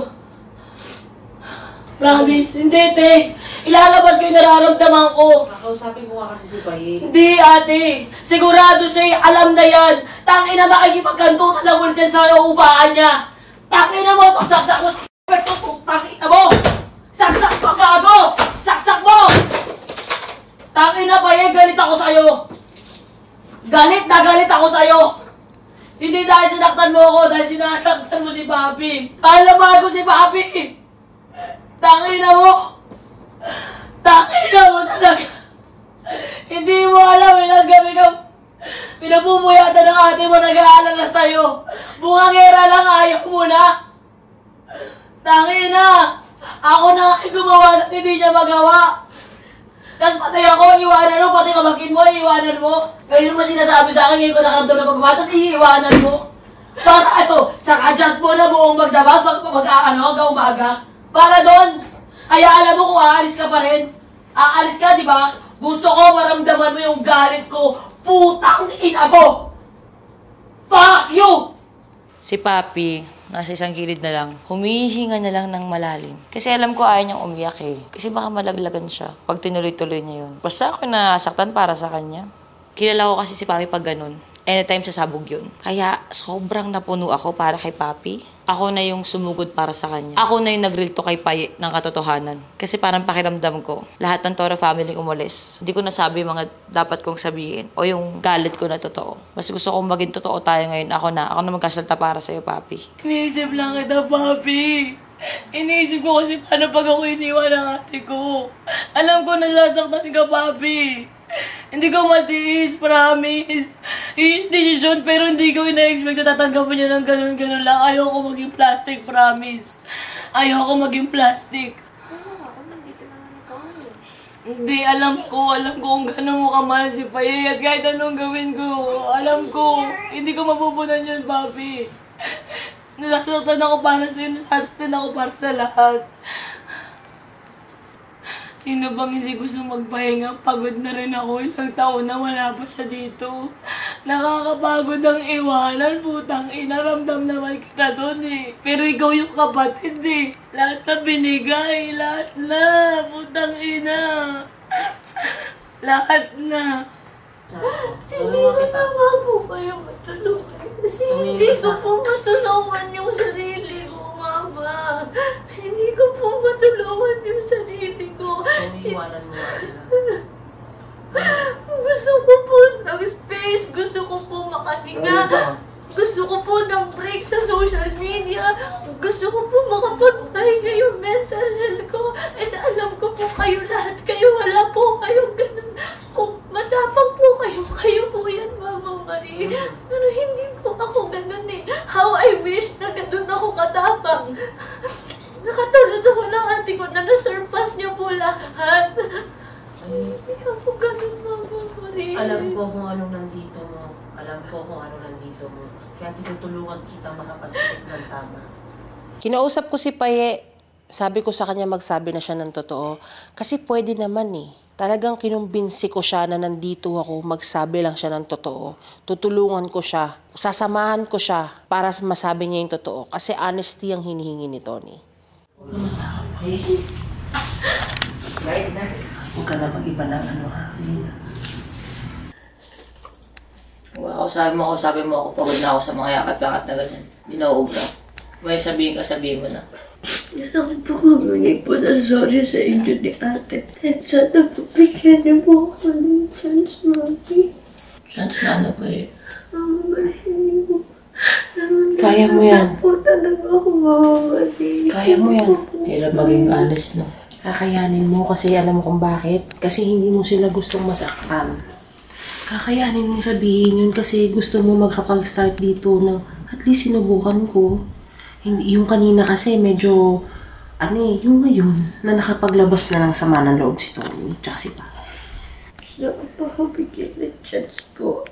Promise, hindi, te. Ilalabas ko yung nararamdaman ko. Kakausapin ko nga kasi si Paye. Hindi, ate. Sigurado siya, alam na yan. Tangina, makikipagkanto ka lang ulit yan sa upahan niya. Tangina mo, saksak mo sa tangina mo. Saksak mo, gago. Saksak mo. Tangina, Paye, galit ako sa'yo. Galit na galit ako sa'yo. Hindi dahil sinaktan mo ako, dahil sinasaktan mo si Papi. Alam ko si Papi. Tangina mo. Tangina mo talaga. Hindi mo alam, ilang gabi ka Pinapupuyatan ng ate mo, nag-aalala sa'yo. Bungangera lang, ayaw mo na. Tangina! Ako na ay gumawa ng hindi niya magawa. Tapos pati ako, iwanan mo, pati kabakin mo, iwanan mo. Kayo naman sinasabi sa akin, ngayon ko nakaramdam na pagmamahal, tapos iiwanan mo. Para sa kachat mo na buong magdamag, hanggang umaga. Para doon, kaya alam mo kung aalis ka pa rin. Aalis ka, di ba? Gusto ko maramdaman mo yung galit ko. Putang ina mo! Fuck you! Si Papi, nasa isang gilid na lang, humihinga na lang ng malalim. Kasi alam ko ayaw niyang umiyak eh. Kasi baka malaglagan siya pag tinuloy-tuloy niya yun. Basta ako nasaktan para sa kanya. Kilala ko kasi si Papi pag ganun. Anytime sasabog yun. Kaya sobrang napuno ako para kay Papi. Ako na yung sumugod para sa kanya. Ako na yung nag-real to kay Paye ng katotohanan. Kasi parang pakiramdam ko, lahat ng Toro family umalis. Hindi ko nasabi mga dapat kong sabihin o yung galit ko na totoo. Mas gusto kong maging totoo tayo ngayon. Ako na magkasalta para sa'yo, Papi. Iniisip lang kita, Papi. Iniisip ko kasi paano pag ako iniwan ng ate ko. Alam ko nasasaktan ka, Papi. Hindi ko matiis, promise. Yung desisyon, pero hindi ko ina-expect na tatanggapin niya ng ganun-ganun lang. Ayoko maging plastic, promise. Ayoko maging plastic. Hindi, alam ko kung gano'n mo kamahal si Paye. At kahit anong gawin ko, alam ko, hindi ko mapupunan yun, Papi. Nasasaktan ako para sa'yo, nasasaktan ako para sa lahat. Sino bang hindi gusto magpahinga? Pagod na rin ako. Ilang taon na wala pa siya dito. Nakakapagod ang iwanan. Putang ina, ramdam naman kita doon eh. Pero ikaw yung kapatid eh. Lahat na binigay. Lahat na. Putang ina. Lahat na. Hindi ko naman po kayo matulungan. Kasi hindi ko po matulungan yung sarili ko, Mama. Hindi ko po matulungan yung sarili ko. Iwanan mo. Gusto ko po ng space. Gusto ko po makahinga. Gusto ko po ng break sa social media. Gusto ko po makapagpahinga yung mental health ko. And alam ko po kayo lahat. Kayo wala po kayong ganun. Kung matapang po kayo po yan, Mama Marie. Pero hindi po ako ganun eh. How I wish na ganun ako katapang. Nakatulad ako ng ate ko na na-surpass niya po lahat. Hindi ako ganun, Mama Marie. Alam ko kung anong nandito mo. Kaya tinutulungan kita makapag-isip ng tama. Kinausap ko si Paye. Sabi ko sa kanya magsabi na siya ng totoo. Kasi pwede naman eh. Talagang kinumbinsi ko siya na nandito ako, magsabi lang siya ng totoo. Tutulungan ko siya. Sasamahan ko siya para masabi niya yung totoo. Kasi honesty ang hinihingi ni Tony. Huwag ka na mag-iba ng ano ha. Sabi mo ako, pagod na ako sa mga yakat-yakat na ganyan. Hindi na uubra. May sabihin mo na. Ako po humingi po na sorry sa inyo ni ate. At sana po bigyan niyo po ako ng chance, Mami. Chance na ano pa eh? Hindi po. Kaya mo yan. Po talaga ako, Mami. Kaya mo yan. Hirap maging honest, no? Kakayanin mo kasi alam mo kung bakit. Kasi hindi mo sila gustong masaktan. Kakayanin mo sabihin yun kasi gusto mo magkapag-start dito ng at least sinubukan ko. Hindi, yung kanina kasi medyo, yung ngayon, na nakapaglabas na ng sama ng loob si Tony, tsaka si Papa. Gusto ko pa ako bigyan ng chance po.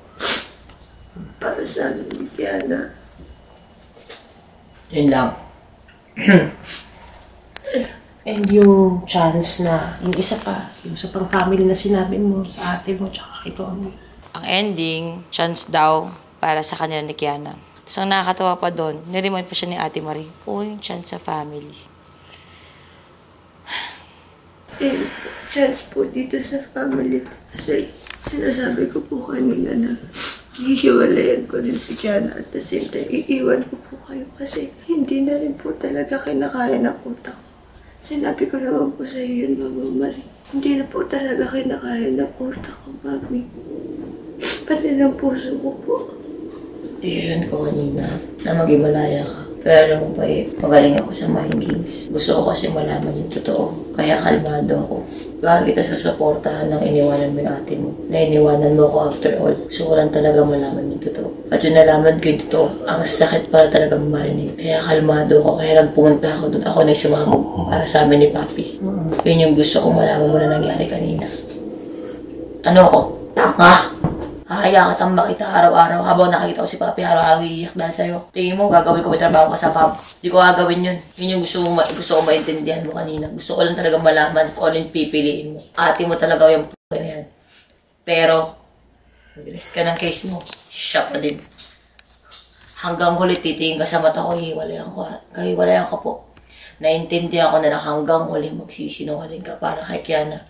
Para sa amin ni Kiana. Yun lang. And yung chance na, yung isa pang family na sinabi mo sa ate mo, tsaka kay Tony. Ang ending, chance daw para sa kanila ni Kiana. Tapos ang nakakatawa pa doon, niremind pa siya ni Ate Marie, yung chance sa family. Chance po dito sa family. Kasi sinasabi ko po kanina na hihiwalayan ko rin si Kiana at the same time, iiwan ko po kayo kasi hindi na rin po talaga kinakaya ng utak ko. Sinabi ko naman po sa iyo yun, Mama Marie. Hindi na po talaga kinakaya ng utak ko, Mami. Pati ng puso ko po. Decision ko kanina na mag-imalaya ka. Pero alam mo ba magaling ako sa mind games. Gusto ko kasi malaman yung totoo. Kaya kalmado ako. Lagi kita sasuportahan ng iniwanan mo yung ate mo. Na iniwanan mo ako after all. Gusto ko lang talaga malaman yung totoo. At yung nalaman ko yung totoo, ang sakit para talaga marinig. Kaya kalmado ako. Kaya lang pumunta ako doon. Ako na yung sumama para sa amin ni Papi. Yun yung gusto ko malaman mo na nangyari kanina. Ano ako? Tanga! Hahaya kitang makita araw-araw habang nakikita ko si Papi araw-araw iiyak dahil sa'yo. Tingin mo, gagawin ko may trabaho ka sa pub. Hindi ko gagawin yun. Yun yung gusto ko maintindihan mo kanina. Gusto ko lang talaga malaman kung ano yung pipiliin mo. Ate mo talaga yung p*** na yan. Pero, mabilis ka ng case mo. Siya pa din. Hanggang huli titingin ka sa mata ko, hiwalayan ka po. Naintindihan ko na hanggang huli magsisinungaling ka para kay Kiana.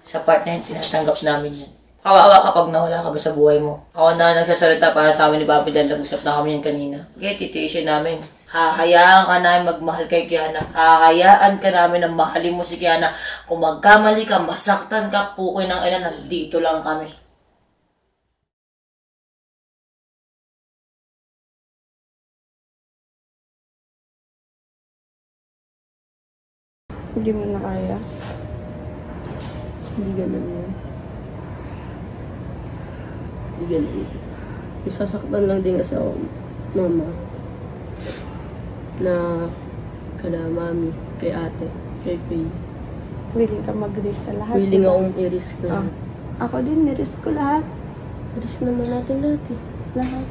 Sa part na yun, tinatanggap namin yan. Kawawa kapag nawala ka ba sa buhay mo. Ako na nagsasalita para sa amin ni Papi dahil nag-usap na kami yan kanina. Okay, titiisin namin. Hahayaan ka namin magmahal kay Kiana. Hahayaan ka namin na mahalin mo si Kiana. Kung magkamali ka, masaktan ka, pukoy ng ina, nandito lang kami. Hindi mo na kaya. Hindi ganun yun. Hindi ganun. Isasaktan lang din kasi ako, mama. Na kala mami, kay ate, kay Faye. Willing ka mag-risk sa lahat. Willing akong i-risk na. Ako din, ni-risk ko lahat. Risk naman natin lahat eh. Lahat.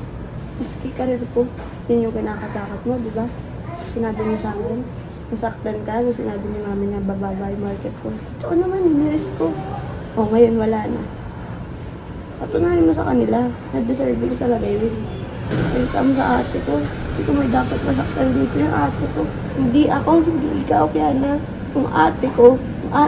Riski karir ko. Yun yung kinakatakot mo, di ba? Sinabi mo sa akin. Masaktan ka, sinabi ni mami na bababa yung market ko. Ito naman, ni-risk ko. O, ngayon wala na. Patunayan mo sa kanila na deserving talaga yun. Welcome sa ate ko. Hindi ko may dapat masaktan dito yung ate ko. Hindi ako, hindi ikaw, Kiana. Yung ate ko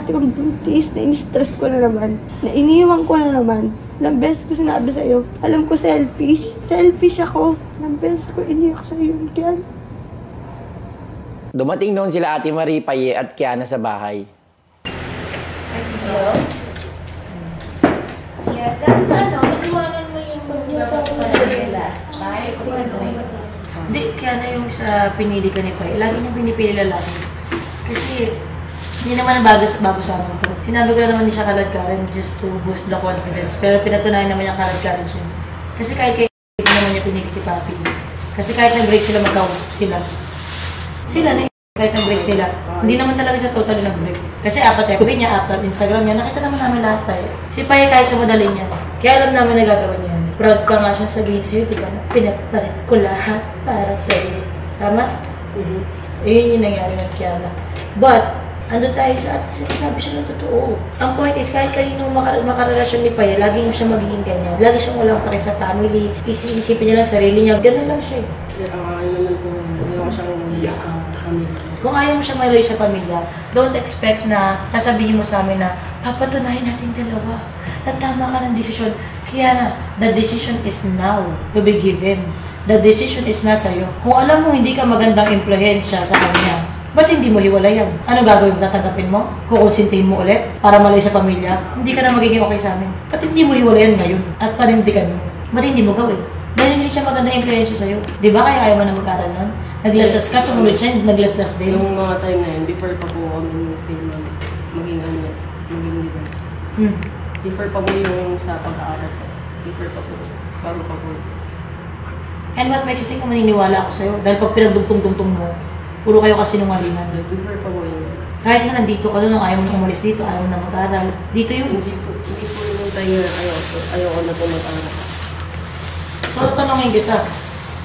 buntis, na in-stress ko na naman. Na iniwan ko na naman. Ilang beses ko sinabi sa'yo, alam ko selfish. Selfish ako. Ilang beses ko iniyak sa'yo yun, Kian. Dumating noon sila Ate Marie, Paye at Kiana sa bahay. Hello? Yes, ano, iwanan mo yung last time. Hindi, Kiana yung sa pinili ka ni Paye. Lagi niyang pinipili lalaki. Kasi, hindi naman bago sa amin to. Sinabi ko naman siya kaladkaran just to boost the confidence. Pero pinatunayan naman niya kaladkaran siya. Kasi kahit kayo naman niya pinili si Papi. Kasi kahit nag-break sila, magkausap sila. Sila na kahit nag-break sila. Hindi naman talaga siya totally nag-break. Kasi apat FB niya, apat Instagram niya, nakita naman namin lahat tayo. Si Paye kahit sa madali niya. Kaya alam namin na gagawin niya. Proud ka nga siya sabihin sa'yo, di ba? Pinapalit ko lahat para sa'yo. Tama? Ayun yung nangyari ng Kiana. But, ando tayo sa atin, sinasabi siya ng totoo. Ang point is, kahit kanino makarelasyon ni Paye, lagi mo siya magiging ganyan. Lagi siyang walang pake sa family, isipin niya lang sarili niya. Ganun lang siya. Kung ayaw mo siya maluloy sa pamilya, don't expect na sasabihin mo sa amin na papatunayan natin dalawa. Nagtama ka ng desisyon. Kaya the decision is now to be given. The decision is na sa'yo. Kung alam mo hindi ka magandang impluhensya sa kanya, ba't hindi mo hiwalayan? Ano gagawin mo? Tatanggapin mo? Kukonsintihin mo ulit? Para malay sa pamilya? Hindi ka na magiging okay sa amin. Ba't hindi mo hiwalayan ngayon? At panindigan mo? Ba't hindi mo gawin? Dahil hindi siya magandang impluhensya sa'yo. Di ba kaya ayaw mo na mag-aral nun? Naglaslas ka, sumunod siya, naglaslas din. Yung mga time na yun, before pa po kami maging legal. Before pa po yung sa pag-aaral ko. Before pa po. Bago pa po. And what makes you think na maniniwala ako sa'yo? Dahil pag pinagdugtong-dugtong mo, puro kayo kasi sinungalingan. Before pa po yun. Kahit nga nandito ka doon, ayaw mo na umalis dito, ayaw mo na mag-aral. Dito yun. Hindi po yung tayo na ayaw ko na po mag-aral. So, tanongin kita.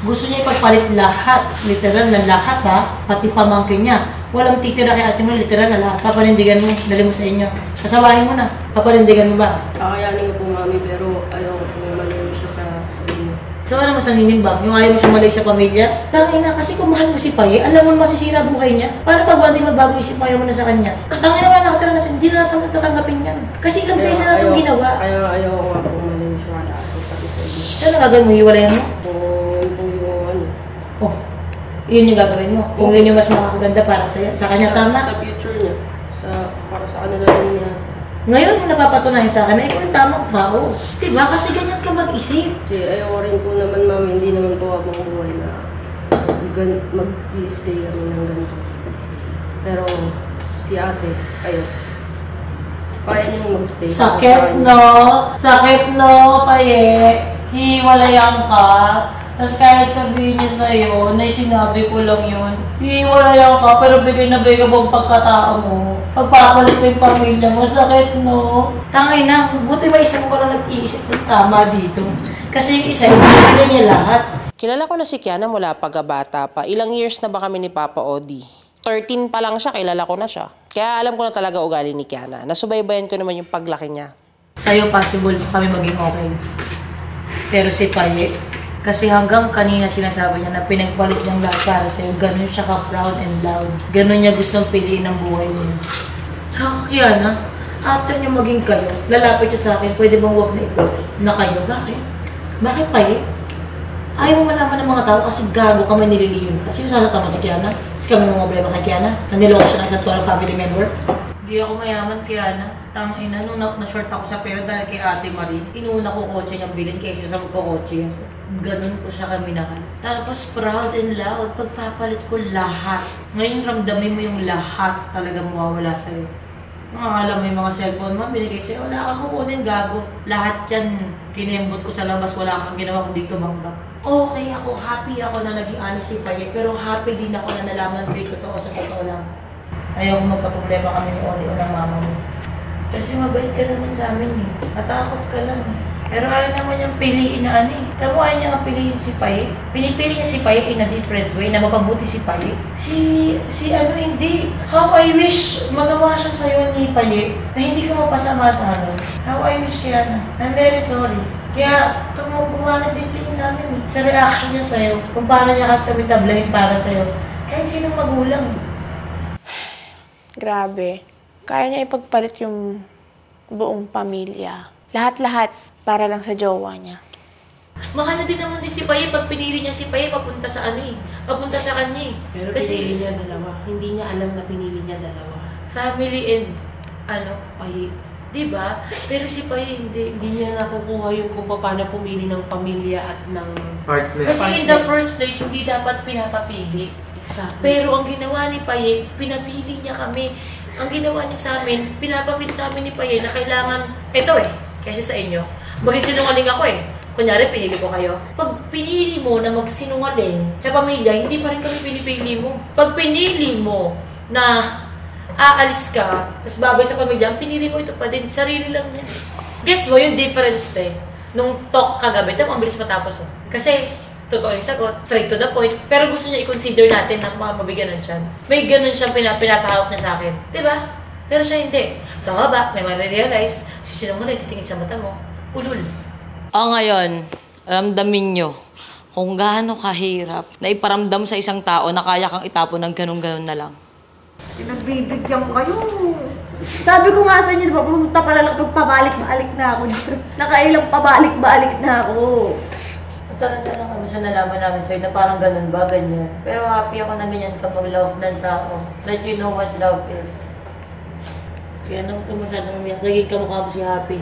Gusto niya ipagpalit lahat, literal na lahat ha, pati pamangkin niya. Walang titira kay ate mo, literal na lahat. Papanindigan mo, dali mo sa inyo. Kasawahin mo na, papanindigan mo ba? Kakayanin ko po mami, pero ayaw ko po malayo siya sa inyo. So ano mo sa ninimbang? Yung ayaw mo siya malayo sa pamilya? Tangin na, kasi kung mahal mo si Paye, alam mo masisira buhay niya. Para pag one day magbago isip mo, ayaw mo na sa kanya. Tangin na nga nakatira na siya, hindi na natin tatanggapin yan. Kasi ilang beses na itong ginawa. Ayaw ko nga po malayo siya wala ako pati sa inyo. So ano gagawin mo? Hiwalayan mo? Oh, yun yung gagawin mo. Kung yun yung mas makakaganda para sa kanya, tama? Sa future niya. Para sa kanila rin niya. Ngayon mo napapatunayan sa akin na ikaw yung tamang tao. Diba? Kasi ganyan ka mag-isip. Kasi ayaw ko rin po naman, mami, hindi naman po habang buhay na mag-i-stay kami ng ganito. Pero si ate, ayaw. Kaya niyong mag-stay. Sakit no? Sakit no, Paye? Hiwalayan ka? Tapos kahit sabihin niya sa'yo na sinabi ko lang yun, hiwalayan ka pero bigay na bigay mo ang pagkatao mo. Pagpapalit mo yung pamilya mo, sakit no? Tangay na, buti ba isa mo ka lang nag-iisip ng tama dito? Kasi yung isa, sinabi niya lahat. Kilala ko na si Kiana mula pagkabata pa. Ilang years na ba kami ni Papa Odi? 13 pa lang siya, kilala ko na siya. Kaya alam ko na talaga ugali ni Kiana. Nasubaybayan ko naman yung paglaki niya. Sa'yo possible kami maging okay. Pero si Paye, kasi hanggang kanina sinasabi niya na pinagpalit ng lahat para sa'yo, ganun siya ka-proud and loud. Ganun niya gustong piliin ang buhay niya. Saka Kiana, after niya maging kayo, lalapit siya sa akin, pwede bang huwag na i-close na kayo? Bakit? Bakit Paye? Ayaw mo malaman ng mga tao kasi gago ka may nililiyon ka. Sino sasaktan mo si Kiana? Kasi kami mga problema kay Kiana? Naniloko siya ng isang 12 family member? Hindi ako mayaman, Kiana. Tama ina, nung na-short ako sa pera dahil kay Ate Marie, inuuna ko kotse niyang bilhin kaysa sa magkakotse ako. Ganun ko siya kaminahal. Tapos proud and loud, pagpapalit ko lahat. Ngayon ramdamin mo yung lahat talaga mawawala sa'yo. Alam mo yung mga cellphone mo, binigay sa'yo, wala kang kukunin, gago. Lahat yan, kinembot ko sa labas, wala kang ginawa kundi tumambak. Okay ako, happy ako na naging honest si Paye, pero happy din ako na nalaman ko yung totoo sa totoo lang. Ayaw ko magka-problema kami ni Oli o ng mama mo. Kasi mabait ka naman sa amin eh. Matakot ka lang eh. Pero ayaw naman niyang piliin na ano eh. Tamo ayaw niya nga piliin si Paye. Pinipili niya si Paye in a different way na mapabuti si Paye. Si ano hindi. How I wish magawa siya sa'yo ni Paye na hindi ka mapasama sa amin. How I wish Kiana. I'm very sorry. Kaya bumanag din tingin namin eh. Sa reaction niya sa'yo, kung paano niya kami tablahin para sa'yo. Kahit sinong magulang. Grabe. Kaya niya ipagpalit yung buong pamilya. Lahat-lahat para lang sa jowa niya. Mahal na din naman din si Paye pag pinili niya si Paye papunta sa ano eh. Papunta sa kanya eh. Pero kasi pinili niya dalawa. Hindi niya alam na pinili niya dalawa. Family and Paye. Diba? Pero si Paye hindi. Hindi niya nakukuha yung kung paano pumili ng pamilya at ng partner. Kasi in the first place, hindi dapat pinapapili. Exactly. Pero ang ginawa ni Paye, pinapili niya kami. Ang ginawa niya sa amin, pinapafeel sa amin ni Paye na kailangan, eto eh, kasi sa inyo, magsinungaling ako eh. Kunyari, pinili ko kayo. Pag pinili mo na magsinungaling sa pamilya, hindi pa rin kami pinipili mo. Pag pinili mo na aalis ka, tapos babay sa pamilya, ang pinili mo ito pa din, sarili lang niya. Gets mo yung difference eh? Nung talk kagabi, ito ang bilis matapos. Kasi, totoo yung sagot, straight to the point, pero gusto niya i-consider natin na mabigyan ng chance. May ganun siyang pinapahawak na sa akin. Diba? Pero siya hindi. Tama ba? May marirealize, sisinungaling, titingin sa mata mo, ulul. Ngayon, ramdamin nyo kung gaano kahirap na iparamdam sa isang tao na kaya kang itapon ng ganun-ganun na lang. Pinagbibigyan ko kayo. Sabi ko nga sa inyo, diba, pumunta pala lang pagpabalik-balik na ako. Nakailang pabalik-balik na ako. Taranta lang kami sa nalaman namin sa'yo na parang ganun ba, ganyan. Pero happy ako na ganyan kapag love ng tao. Let you know what love is. Kaya nung masyadong umiyak, naging kamukha mo si Happy.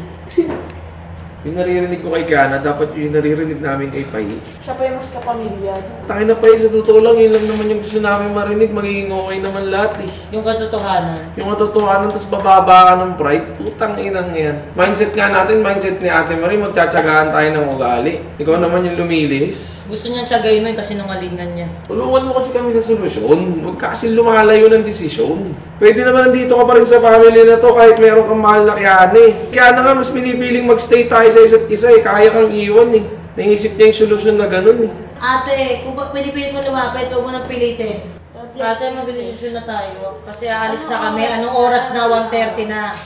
Yung naririnig ko kay Kiana, dapat yung naririnig namin kay Paye. Siya pa yung mas kapamilya. Tangin na Paye, sa totoo lang, yun lang naman yung gusto namin marinig, magiging okay naman lahat eh. Yung katotohanan. Yung katotohanan, tapos bababa ka ng pride, putang inang yan. Mindset nga natin, mindset ni Ate Marie, magtsatsagaan tayo ng ugali. Ikaw naman yung lumilis. Gusto niya tsagayin mo yung kasinungalingan niya. Tulungan mo kasi kami sa solusyon. Huwag ka kasi lumalayo ng desisyon. Pwede naman nandito ka pa rin sa family na to kahit meron kang mahal na Kiana eh. Kaya na nga, mas pinipiling magstay tayo sa isa't isa eh. Kaya kang iwan eh. Naisip niya yung solusyon na ganun eh. Ate, kung pinipilit mo lumapit, huwag mo nang pilitin. Ate, mabilisyon na tayo. Kasi aalis na kami. Anong oras na? 1:30 na.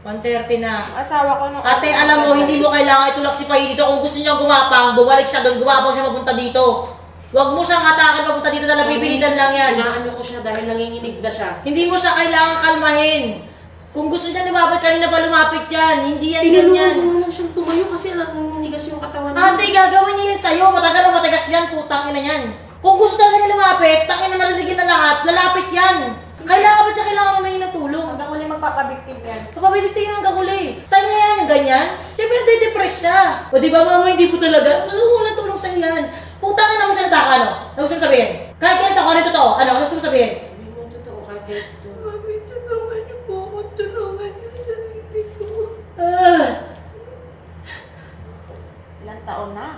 1:30 na. Asawa ko na. Ate, alam mo, hindi mo kailangan itulak si Paye dito. Kung gusto niya gumapang, bumalik siya doon, gumapang siya mapunta dito. Huwag mo siyang atakin papunta dito na nabibilitan lang yan. Inaano ko siya dahil nanginginig na siya. Hindi mo siya kailangan kalmahin. Kung gusto niya lumapit, kanina pa lumapit yan. Hindi yan ganyan. Tinulungan ko lang siyang tumayo kasi nangingigas yung katawan niya. Ate, gagawin niya yan sa'yo. Matagal na matagas yan, putang ina yan. Kung gusto talaga niya lumapit, tangin na narinig na lahat, lalapit yan. Kailangan ba niya kailangan naman yung tulong? Hanggang huli magpapabiktim yan. Papabibigtin yung hanggang huli. Style niya yan, yung ganyan. Siyempre, nade-depress siya. O di ba mama, hindi po talaga. Walang tulong sa'yo yan. Putang na naman salita ka, ano? Ano gusto mo sabihin? Kahit ganito, ano totoo? Ano gusto mo sabihin? Hindi mo totoo kahit ganito. Mami, tulungan niyo po ako. Tulungan niyo sa sarili ko. Ilang taon na?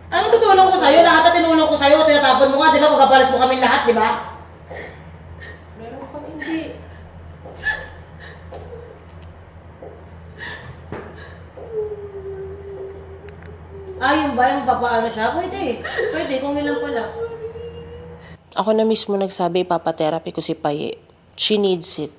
Anong tutulong ko sa'yo? Lahat na tinulong ko sa'yo, tinatapon mo nga, di ba? Magkapalit mo kami lahat, di ba? Meron kang hindi. Yung ba? Yung papaano siya? Pwede. Pwede, kung ilan pala. Ako na mismo nagsabi, ipapatherapy ko si Paye. She needs it.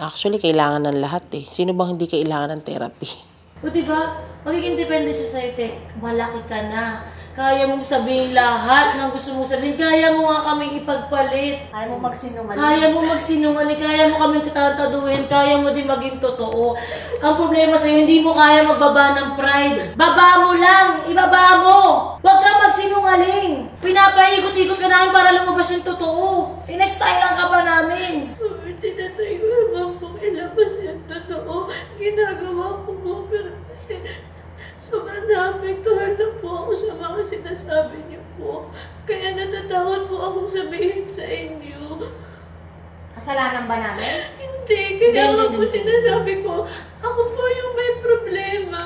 Actually, kailangan ng lahat eh. Sino bang hindi kailangan ng therapy? O diba? Magiging dependent siya sa'yo, Tek. Malaki ka na. Kaya mong sabihin lahat ng gusto mong sabihin. Kaya mo nga kaming ipagpalit. Kaya mo magsinungaling. Kaya mo magsinungaling. Kaya mo kaming tatataduhin. Kaya mo din maging totoo. Ang problema sa'yo, hindi mo kaya magbaba ng pride. Baba mo lang! Ibaba mo! Huwag ka magsinungaling! Pinapaikot-ikot ka namin para lumabas yung totoo. Ina-stylean ka pa namin. Tinatry ko naman pong ilabas yung totoo. Ginagawa ko po, pero kasi sobrang naapektuhan na po ako sa mga sinasabi niyo po. Kaya natatakot po akong sabihin sa inyo. Kasalanan ba namin? Hindi, kaya nga po sinasabi ko, ako po yung may problema.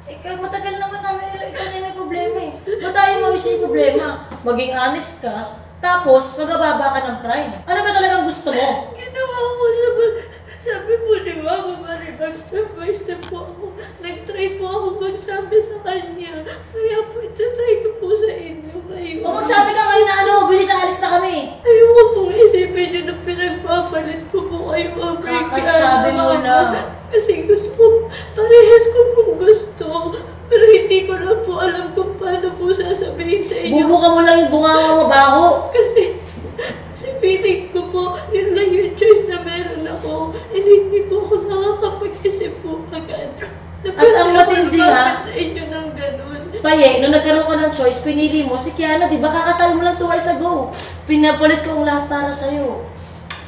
Ikaw, matagal naman namin ikaw na may problema eh. Ba't tayo mawis yung problema? Maging honest ka, tapos magababa ka ng pride. Ano ba talagang gusto mo? Ginawa ko naman. Sabi po ni Mama Marie, step by step po ako. Nag-try po ako magsabi sa kanya. Kaya po, ito-try ko po sa inyo ngayon. O magsabi ka ngayon na ano, bilis alis na kami. Ayoko pong isipin nyo na pinagpapalit ko po kayo. Kakasabi mo na. Kasi gusto ko, parehas ko pong gusto. Pero hindi ko lang po alam kung paano po sasabihin sa inyo. Bubuka mo lang yung bunganga mabaho. Kasi feeling ko po, yun lang yung choice na meron ako. And hindi po ako nakakapag-isip po agad. At ang matindi ha, sa inyo ng ganun. Paye, nung nagkaroon ka ng choice, pinili mo si Kiana, di ba? Kakasal mo lang 2 hours ago. Pinapalit ko ang lahat para sa'yo.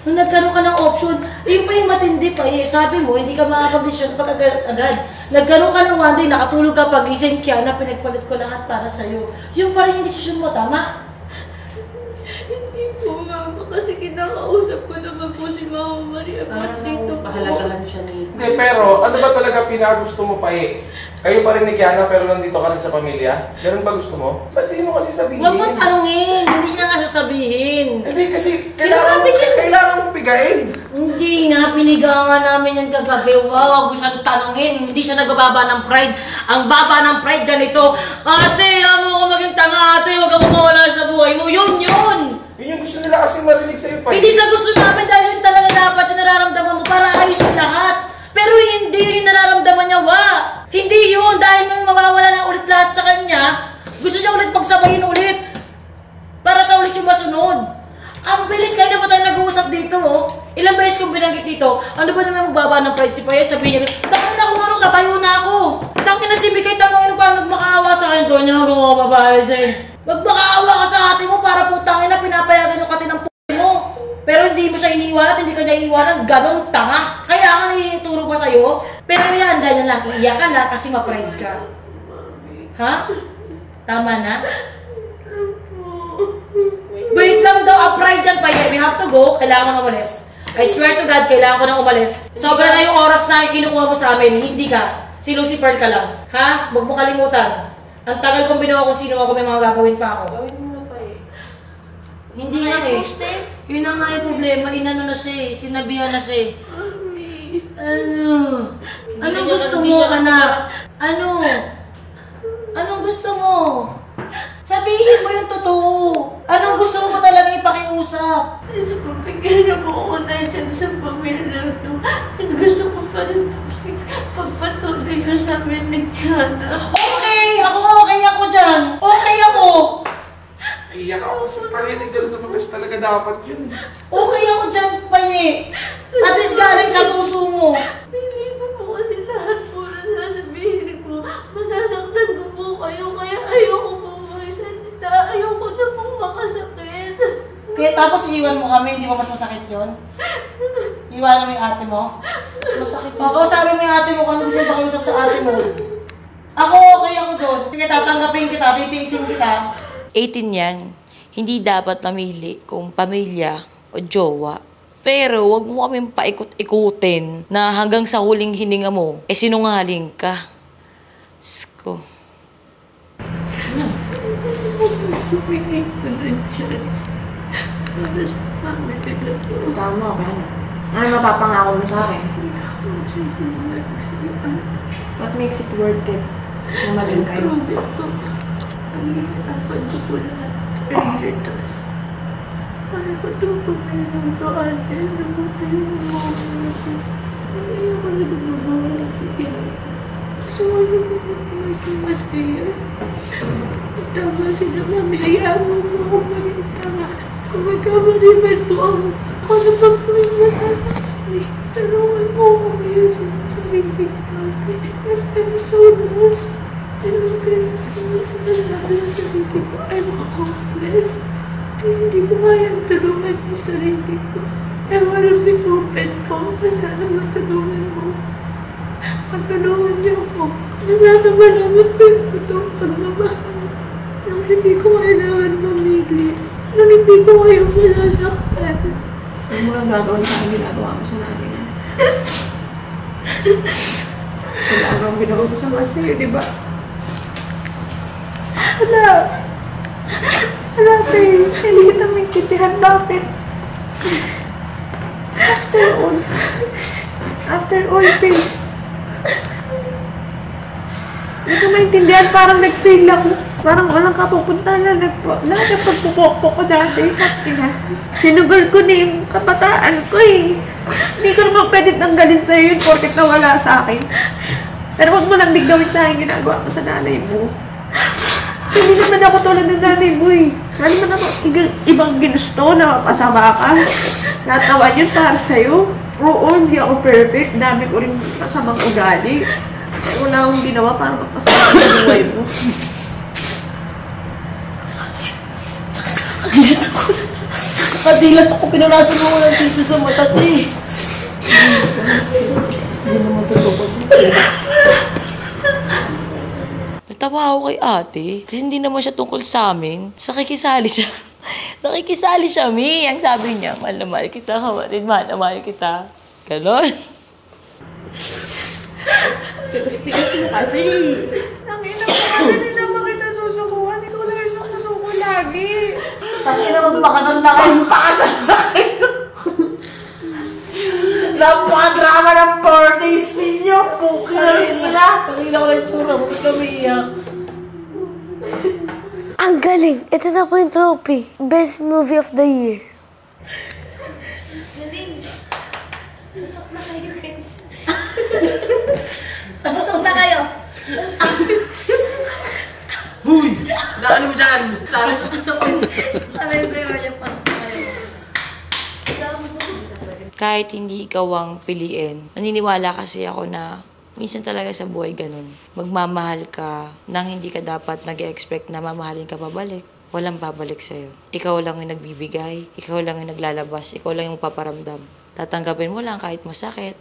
Nung nagkaroon ka ng option, yun pa yung matindi, Paye. Sabi mo, hindi ka makakabisyon pag agad. Nagkaroon ka ng one day, nakatulog ka pag-ising Kiana, pinagpalit ko lahat para sa'yo. Yung pa rin yung desisyon mo, tama? Hindi po, Mama, kasi kinakausap ko naman po si Mama Maria. Dito po. Pahalagahan siya ni... Hindi, pero ano ba talaga pinagusto mo pa eh? Kayo pa rin ni Kiana pero nandito ka rin sa pamilya? Ganun ba gusto mo? Ba't di mo kasi sabihin? Huwag mong tanungin, hindi niya nga sasabihin. Hindi kasi Sinasabi niya. kailangan mong pigain. Hindi nga, pinigangan namin yan kagabi. Wow, huwag mo siyang tanungin. Hindi siya nagbababa ng pride. Ang baba ng pride ganito. Ate, mo ko maging tanga, ate. Huwag ako mawala sa buhay mo. Yun! Yun yung gusto nila kasi marinig sa'yo pa. Hindi sa gusto namin dahil yun talaga dapat yung nararamdaman mo para ayos yung lahat. Pero hindi yung nararamdaman niya, Hindi yun, dahil nung mawawala na ulit lahat sa kanya, gusto niya ulit pagsabayin ulit. Para siya ulit yung masunod. Ang bilis kayo na ba tayo nag-uusap dito, Ilang beses kong binanggit dito, ano ba naman magbaba ng pride si Paye? Sabihin niya, takot na kung ano, tatayo na ako. Takot na si Mikay, tanongin mo paano magmakaawa sa akin. Doon niya ako mga babae sa'yo. Magmakaawa ka sa ate mo para putangin na pinapayagan yung kati ng mo. Pero hindi mo siya iniiwanan at hindi ka niya iniiwanan, ganun tanga. Kaya nga naninituro pa sa'yo. Pero yan, dahil lang, iiyak ka na kasi ma-pride ka. Ha? Tama na? Wait lang daw, pride yan pa yan. We have to go. Kailangan ko na umalis. I swear to God, kailangan ko na umalis. Sobra na yung oras na kinukuha mo sa amin. Hindi ka. Si Lucifer ka lang. Ha? Huwag mo kalimutan. Ang tagal kong binuha kung sino ako, may mga gagawin pa ako. Gawin mo na pa eh. Hindi nga eh. Yun na nga yung problema. Inano na siya eh. Sinabihan na siya eh. Anong gusto mo, anak? Anong gusto mo? Sabihin mo yung totoo. Anong gusto mo talaga ipakiusap? Sa pagpigil na po ako na dyan sa pamilya to. At gusto ko pa rin pagpatuloy ko sa amin ni Kiana. Okay! Okay ako dyan! Okay ako! Iyak ako sa parinig. Ganun naman kasi talaga dapat yun. Okay ako dyan, Paye. At least galing sa puso mo. Hindi ko po kasi lahat po na sasabihin ko. Masasaktan ko po kayo. Kaya ayoko po magsalita. Ayoko na pong makasakit. Kaya tapos iiwan mo kami, hindi ba mas masakit yun? Iwanan mo yung ate mo? Mas masakit yun. Sabi mo yung ate mo kung ano gusto yung pakiusap sa ate mo. Ako, okay ako doon. Sige, tatanggapin kita, titiisin kita. 18 yan. Hindi dapat mamili kung pamilya o jowa. Pero wag mo kaming paikot-ikutin na hanggang sa huling hininga mo, sinungaling ka. Sko. Tama ka. Ano mapapangako mo sa akin? What makes it worth it? Maling kayo. Ang hihirapan ko po lahat. Earlier Para ko doon po kayo ng doon. Hindi ako na gumawa ng kikirap. Gusto ko na maging masaya. Tama sila, mami. Hayaan mo ako maging tama. Kung magkamali man po ako na pa po yung masasali. Tanungan mo ako ngayon sa sarili ko. Kasi I'm so lost. Ilang beses ko na sinasabi sa sarili ko, I'm hopeless. Kaya hindi ko kayang tulungan yung sarili ko. I wanna be open po. Sana matulungan mo. Matulungan niyo ako. Nasa malaman ko yung totoong pagmamahal. Nang hindi ko kailangan mamili. Nang hindi ko kayang masasaktan. Huwag mo lang gagawin sa akin ginagawa mo sa nanay mo. Wala akong ginawa ko sa mga sa'yo, di ba? Wala, Faye. Hindi kita maintindihan. Bakit? After all, Faye. Hindi ko maintindihan. Parang nag-fail ako. Parang walang kapupunta na lahat ng pagpupokpok ko dati. Sinugol ko na yung kabataan ko eh. Hindi ko naman pwede tanggalin sa'yo yun porket nawala sa akin. Pero wag mo lang gawin sa akin ginagawa ko sa nanay mo. Hindi naman ako tulad ng nanay mo eh. Ano naman ako ibang ginusto na mapasama ka. Lahat naman yun para sa'yo. Oo, hindi ako perfect. Dami ko rin masamang ugali. Pero wala akong ginawa para mapasama sa buhay mo. Kadilat ako, pinarasan mo ng tissue sa mata, te. Hindi naman totoo. Natawa ako kay ate. Kasi hindi naman siya tungkol sa amin. Nakikisali siya. Nakikisali siya, Mi. Ang sabi niya, mahal na mahal kita, kapatid, mahal na mahal kita. Ganon. Tigas mo kasi. Nakina mo kasi hindi naman kita susukuhan. Ikaw lang yung susuko lagi. Nakina magpakasal na kayo. Pakasal na kayo! Napaka-drama ng birthdays ninyo! Pukina! Pagkila ko lang yung tsura mo, ba't kami iyak? Ang galing! Ito na po yung trophy. Best movie of the year. Galing! Pasok na kayo, guys. Pasok na kayo! Huy! Naano mo dyan? Talas na pasok. Sabi ko yung pasok na kayo. Kahit hindi ikaw ang piliin, naniniwala kasi ako na minsan talaga sa buhay ganun. Magmamahal ka nang hindi ka dapat nag-expect na mamahalin ka pabalik. Walang babalik sa'yo. Ikaw lang yung nagbibigay, ikaw lang yung naglalabas, ikaw lang yung paparamdam. Tatanggapin mo lang kahit masakit.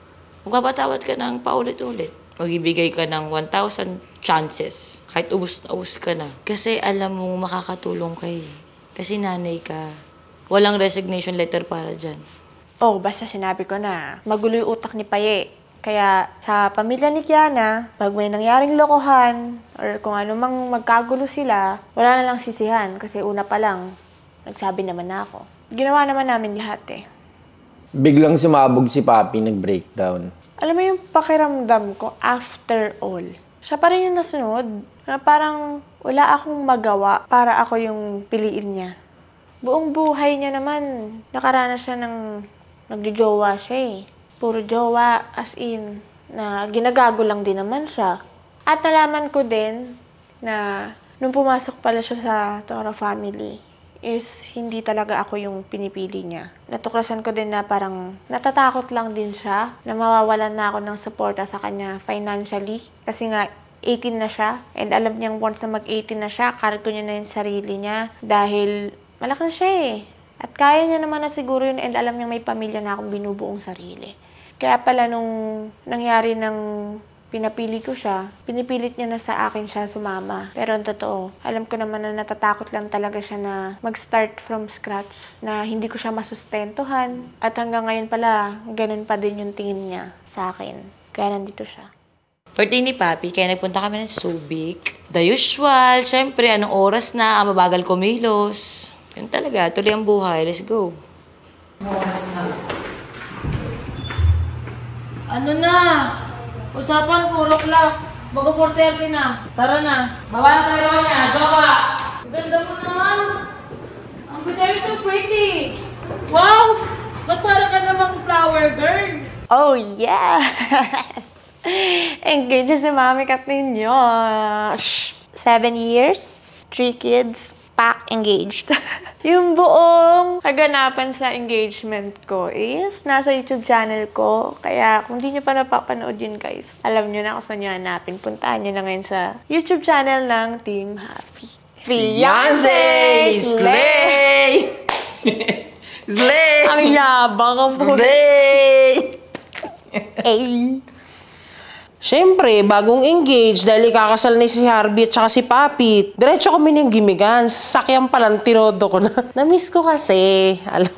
Magpapatawad ka ng paulit-ulit. Magbibigay ka ng 1,000 chances. Kahit ubus na ubus ka na. Kasi alam mo makakatulong kay. Kasi nanay ka. Walang resignation letter para dyan. Oh, basta sinabi ko na magulo yung utak ni Paye. Kaya sa pamilya ni Kiana, pag may nangyaring lokohan or kung ano mang magkagulo sila, wala na lang sisihan kasi una pa lang, nagsabi naman na ako. Ginawa naman namin lahat eh. Biglang sumabog si Papi, nag-breakdown. Alam mo yung pakiramdam ko after all, siya pa rin yung nasunod. Na parang wala akong magawa para ako yung piliin niya. Buong buhay niya naman, nakaranas siya ng nagjojowa siya eh. Puro jowa, as in, na ginagago lang din naman siya. At nalaman ko din na nung pumasok pala siya sa Toro family, is hindi talaga ako yung pinipili niya. Natuklasan ko din na parang natatakot lang din siya na mawawalan na ako ng suporta sa kanya financially. Kasi nga, 18 na siya. And alam niyang once na mag-18 na siya, cargo niya na yung sarili niya. Dahil malaki siya eh. At kaya niya naman na siguro yun and alam niyang may pamilya na akong binubuong sarili. Kaya pala nung nangyari ng pinapili ko siya. Pinipilit niya na sa akin siya sumama. Pero ang totoo, alam ko naman na natatakot lang talaga siya na mag-start from scratch. Na hindi ko siya masustentuhan. At hanggang ngayon pala, ganun pa din yung tingin niya sa akin. Kaya nandito siya. Birthday ni Papi, kaya nagpunta kami ng Subic. The usual, syempre, anong oras na, mabagal kumilos. Yun talaga, tuloy ang buhay. Let's go. Ano na? Usapan, 4 o'clock. Bago 4:30 na. Tara na. Baba na tayo niya. Jowa! Ganda mo naman. Ang you're so pretty. Wow! Ba't parang ka namang flower girl? Oh, yes! Engaged si Mami Kat ninyo. 7 years, 3 kids, pack engaged. Yung buong kaganapan sa engagement ko is nasa YouTube channel ko. Kaya kung di nyo pa napapanood yun, guys, alam nyo na kung saan nyo hanapin. Puntaan nyo na ngayon sa YouTube channel ng Team Happy. Fiancé! Slay! Slay! Ang yabang ang Slay! Ay! Siyempre, bagong engage dahil ikakasal na si Harvey at saka si Papi. Diretso kami ng gimigan. Sasakyan palang tinodo ko na. Namiss ko kasi. Alam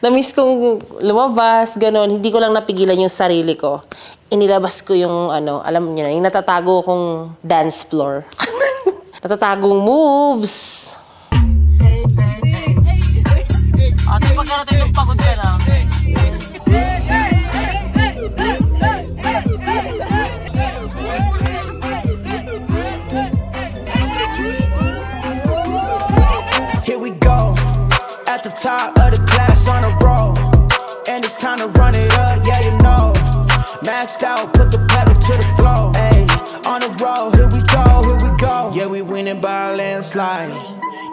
namiss kong lumabas, ganon. Hindi ko lang napigilan yung sarili ko. Inilabas ko yung alam niyo na, yung natatago kong dance floor. Natatagong moves. Ate, pagkarating ng pagod ka na. At the top of the class on a roll, and it's time to run it up, yeah you know. Maxed out, put the pedal to the floor. Ayy, on the road, here we go, here we go. Yeah, we winning by a landslide.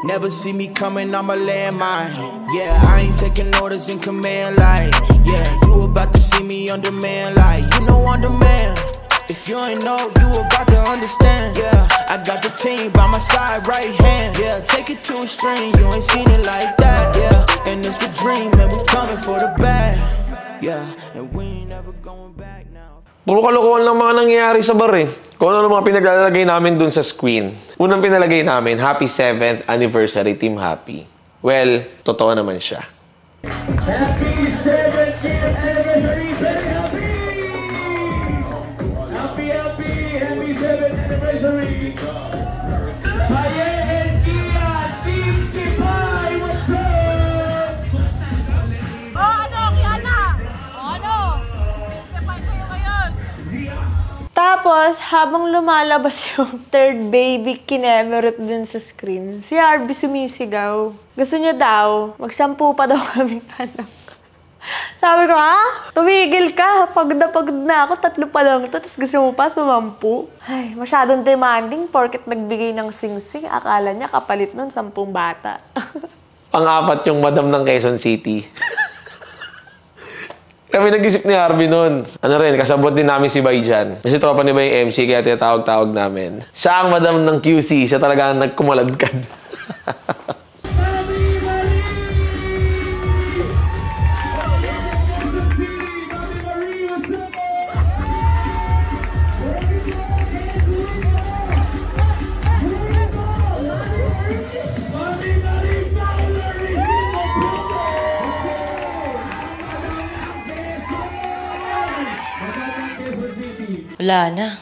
Never see me coming on my landmine. Yeah, I ain't taking orders in command like. Yeah, you about to see me on demand like. You know on demand. If you ain't know, you about to understand. Yeah, I got the team by my side, right hand. Yeah, take it to a string, you ain't seen it like that. Yeah, and it's the dream, and we coming for the bag. Yeah, and we ain't never going back now. Puro kalokohan lang mga nangyayari sa bar eh. Kung ano mga pinaglalagay namin dun sa screen. Unang pinalagay namin, Happy 7th Anniversary Team Happy. Well, totoo naman siya. Happy 7th Anniversary Team Happy! Happy 7th Anniversary! Paye and Kian, Team Kipay, what's up? Ano, Kiana? Ano? Kipay kayo ngayon. Tapos, habang lumalabas yung third baby kinemerot dun sa screen, si Harvey sumisigaw. Gusto niya daw, magsampu pa daw kaming anak. Sabi ko, ha? Tumigil ka. Pagod na ako. 3 pa lang ito. Tapos gusto mo pa sumampu. Ay, masyadong demanding porket nagbigay ng sing-sing. Akala niya kapalit nun 10 bata. Pang-apat yung madam ng Quezon City. Kami nag-isip ni Harvey nun. Ano rin, kasabot din namin si Bay dyan. Kasi tropa ni Bay yung MC, kaya tinatawag-tawag namin. Siya ang madam ng QC. Siya talaga ang nagkumaladkad. Wala na.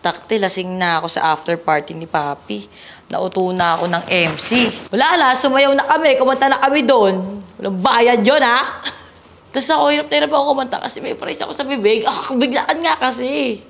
Takti, lasing na ako sa after party ni Papi. Nauto na ako ng MC. Wala, sumayaw na kami. Kumanta na kami doon. Walang bayad yun, ha? Tapos ako, hirap na hirap ako kumanta kasi may price ako sa bibig. Biglaan nga kasi.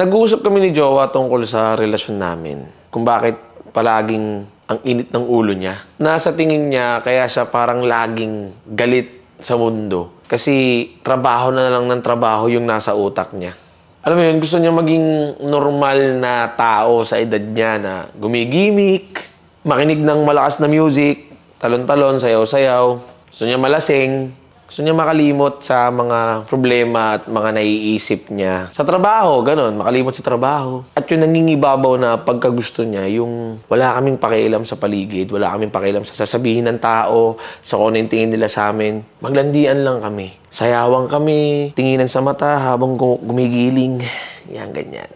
Nag-uusap kami ni Jowa tungkol sa relasyon namin. Kung bakit palaging ang init ng ulo niya. Nasa tingin niya, kaya siya parang laging galit sa mundo. Kasi trabaho na lang ng trabaho yung nasa utak niya. Alam mo yun, gusto niya maging normal na tao sa edad niya na gumigimik, makinig ng malakas na music, talon-talon, sayaw-sayaw. Gusto niya malasing. Gusto niya makalimot sa mga problema at mga naiisip niya. Sa trabaho, ganun, makalimot sa trabaho. At yung nangingibabaw na pagkagusto niya, yung wala kaming pakialam sa paligid, wala kaming pakialam sa sasabihin ng tao, sa kung ano yung tingin nila sa amin. Maglandian lang kami. Sayawang kami, tinginan sa mata habang gumigiling. Yan, ganyan.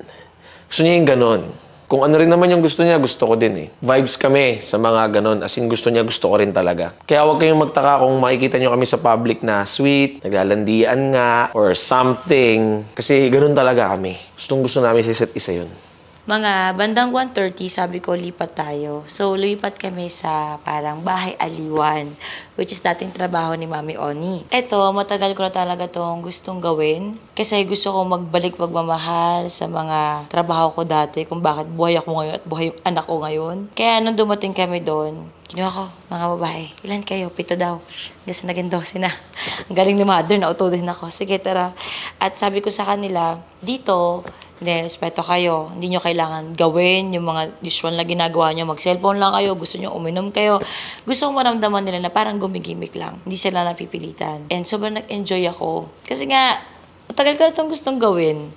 Gusto niya yung ganun. Kung ano rin naman yung gusto niya, gusto ko din eh. Vibes kami sa mga ganon. As in, gusto niya, gusto ko rin talaga. Kaya huwag kayong magtaka kung makikita niyo kami sa public na sweet, naglalandian nga, or something. Kasi ganon talaga kami. Gusto namin sa isa't isa yun. Mga bandang 1:30, sabi ko, lipat tayo. So, lumipat kami sa parang bahay aliwan, which is dating trabaho ni Mami Oni. Eto, matagal ko na talaga tong gustong gawin. Kasi gusto ko magbalik pagmamahal sa mga trabaho ko dati, kung bakit buhay ako ngayon at buhay yung anak ko ngayon. Kaya nung dumating kami doon, kinuha ko, mga babae, ilan kayo? 7 daw. Kasi naging 12 na. Ang galing ni mother, nauto din ako. Sige, tara. At sabi ko sa kanila, dito, hindi, respeto kayo. Hindi nyo kailangan gawin yung mga usual na ginagawa nyo. Mag-cellphone lang kayo, gusto nyo uminom kayo. Gusto kong maramdaman nila na parang gumigimik lang. Hindi sila napipilitan. And sobrang nag-enjoy ako. Kasi nga, matagal ko na itong gustong gawin.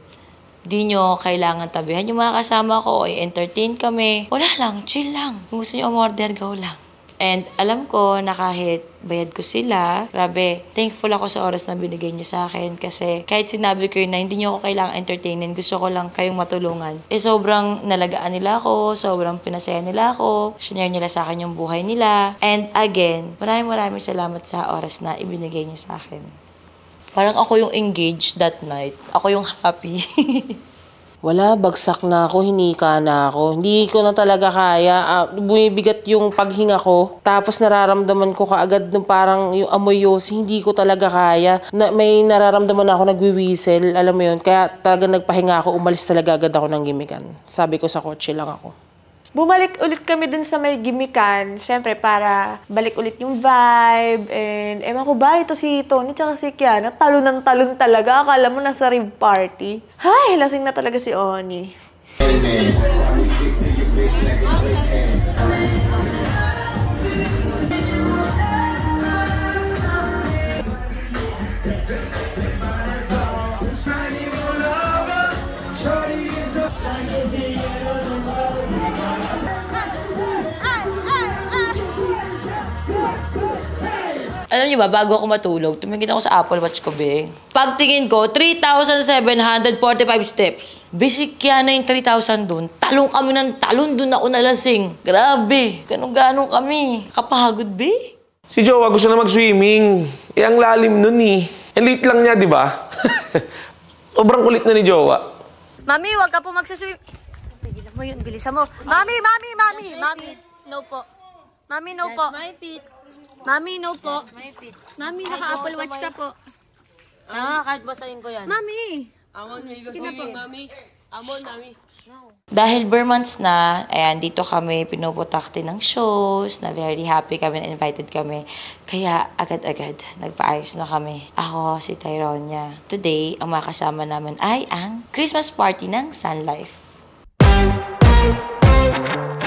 Hindi nyo kailangan tabihan yung mga kasama ko, i-entertain kami. Wala lang, chill lang. Kung gusto nyo umorder, go lang. And alam ko na kahit bayad ko sila, grabe, thankful ako sa oras na binigay nyo sa akin. Kasi kahit sinabi ko yun na hindi nyo ako kailangan entertainin, gusto ko lang kayong matulungan. Eh sobrang nalagaan nila ako, sobrang pinasaya nila ako, shinare nila sa akin yung buhay nila. And again, maraming salamat sa oras na ibinigay nyo sa akin. Parang ako yung engaged that night. Ako yung happy. Wala, bagsak na ako, hinika na ako. Hindi ko na talaga kaya. Bumibigat yung paghinga ko. Tapos nararamdaman ko kaagad ng parang yung amoy yosi. Hindi ko talaga kaya. May nararamdaman ako, nagwiwisel. Alam mo yun. Kaya talaga nagpahinga ako. Umalis talaga agad ako ng gimikan. Sabi ko sa kotse lang ako. Bumalik ulit kami dun sa may gimikan. Siyempre, para balik ulit yung vibe. And ewan ko ba, ito si Tony tsaka si Kiana, talon ng talon talaga. Akala mo nasa rave party. Hay, lasing na talaga si Oni. Alam niyo ba, bago ako matulog, tumingin ako sa Apple Watch ko, be. Pagtingin ko, 3,745 steps. Basic yan na yung 3,000 dun. Talong kami ng talon, dun ako nalasing. Grabe, ganun-ganun kami. Kapagod, be. Si Jowa gusto na mag-swimming. Eh, ang lalim nun eh. Ang liit lang niya, di ba? Sobrang kulit na ni Jowa. Mami, wag ka po magsaswim. Pigilan mo yun, bilisan mo. Mami! No po. Mami, no po. My feet. Mami, no po. My feet. Mami, naka-Apple Watch ka po. Kahit basahin ko yan. Mami! Amon, mami. Amon, mami. Dahil bare months na, ayan, dito kami pinuputakti ng shows, na very happy kami na invited kami. Kaya agad-agad, nagpaayos na kami. Ako, si Tyronia. Today, ang makasama namin ay ang Christmas party ng Sun Life.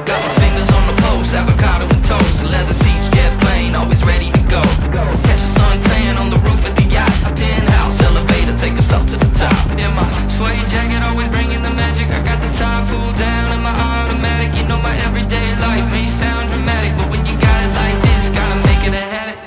Got my fingers on the post, avocado and toast, leather seats, jet plane, always ready to go. Catch a suntan on the roof of the yacht, a penthouse elevator, take us up to the top. Yeah, my suede jacket always bringing the magic. I got the top pulled down and my automatic. You know my everyday life may sound dramatic, but when you got it like this, gotta make it a habit.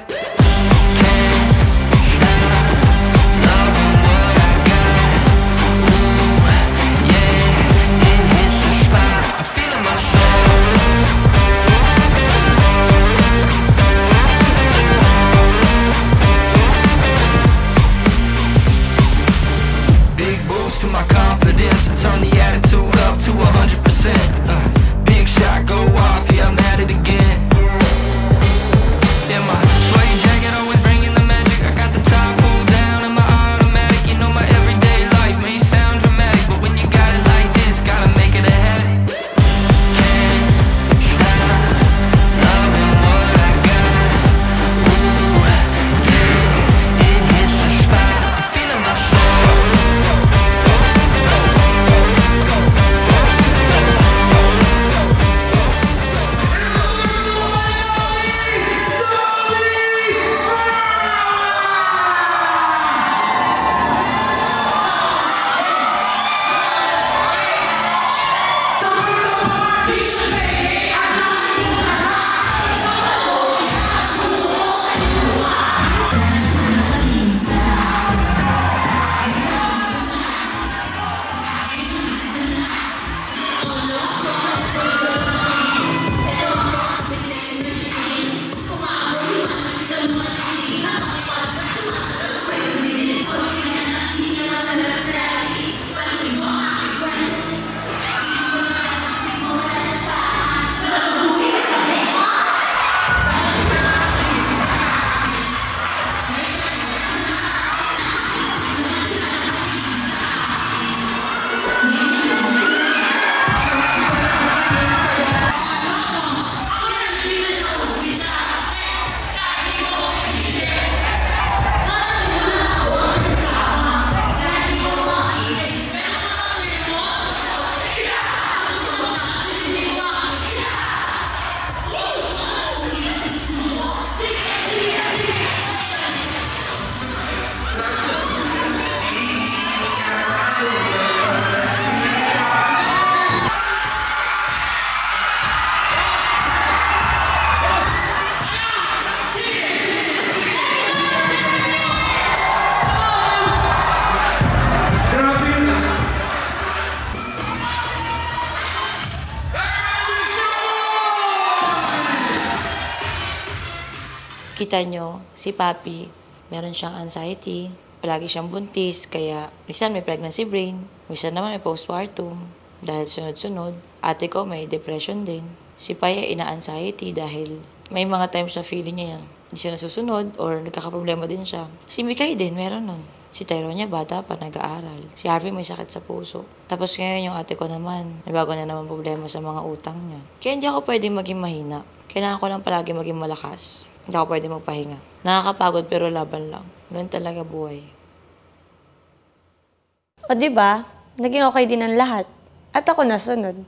Kita nyo, si Papi, meron siyang anxiety, palagi siyang buntis, kaya minsan may pregnancy brain, minsan naman may postpartum, dahil sunod-sunod. Ate ko may depression din. Si Paye ina-anxiety dahil may mga times na feeling niya hindi siya nasusunod or nagkakaproblema din siya. Si Mikay din, meron nun. Si Tyrone niya, bata pa, nag-aaral. Si Harvey may sakit sa puso. Tapos ngayon yung ate ko naman, may bago na naman problema sa mga utang niya. Kaya hindi ako pwedeng maging mahina. Kailangan ko lang palagi maging malakas. Hindi ako pwedeng magpahinga. Nakakapagod pero laban lang. Ganun talaga buhay. O diba, naging okay din ang lahat. At ako nasunod.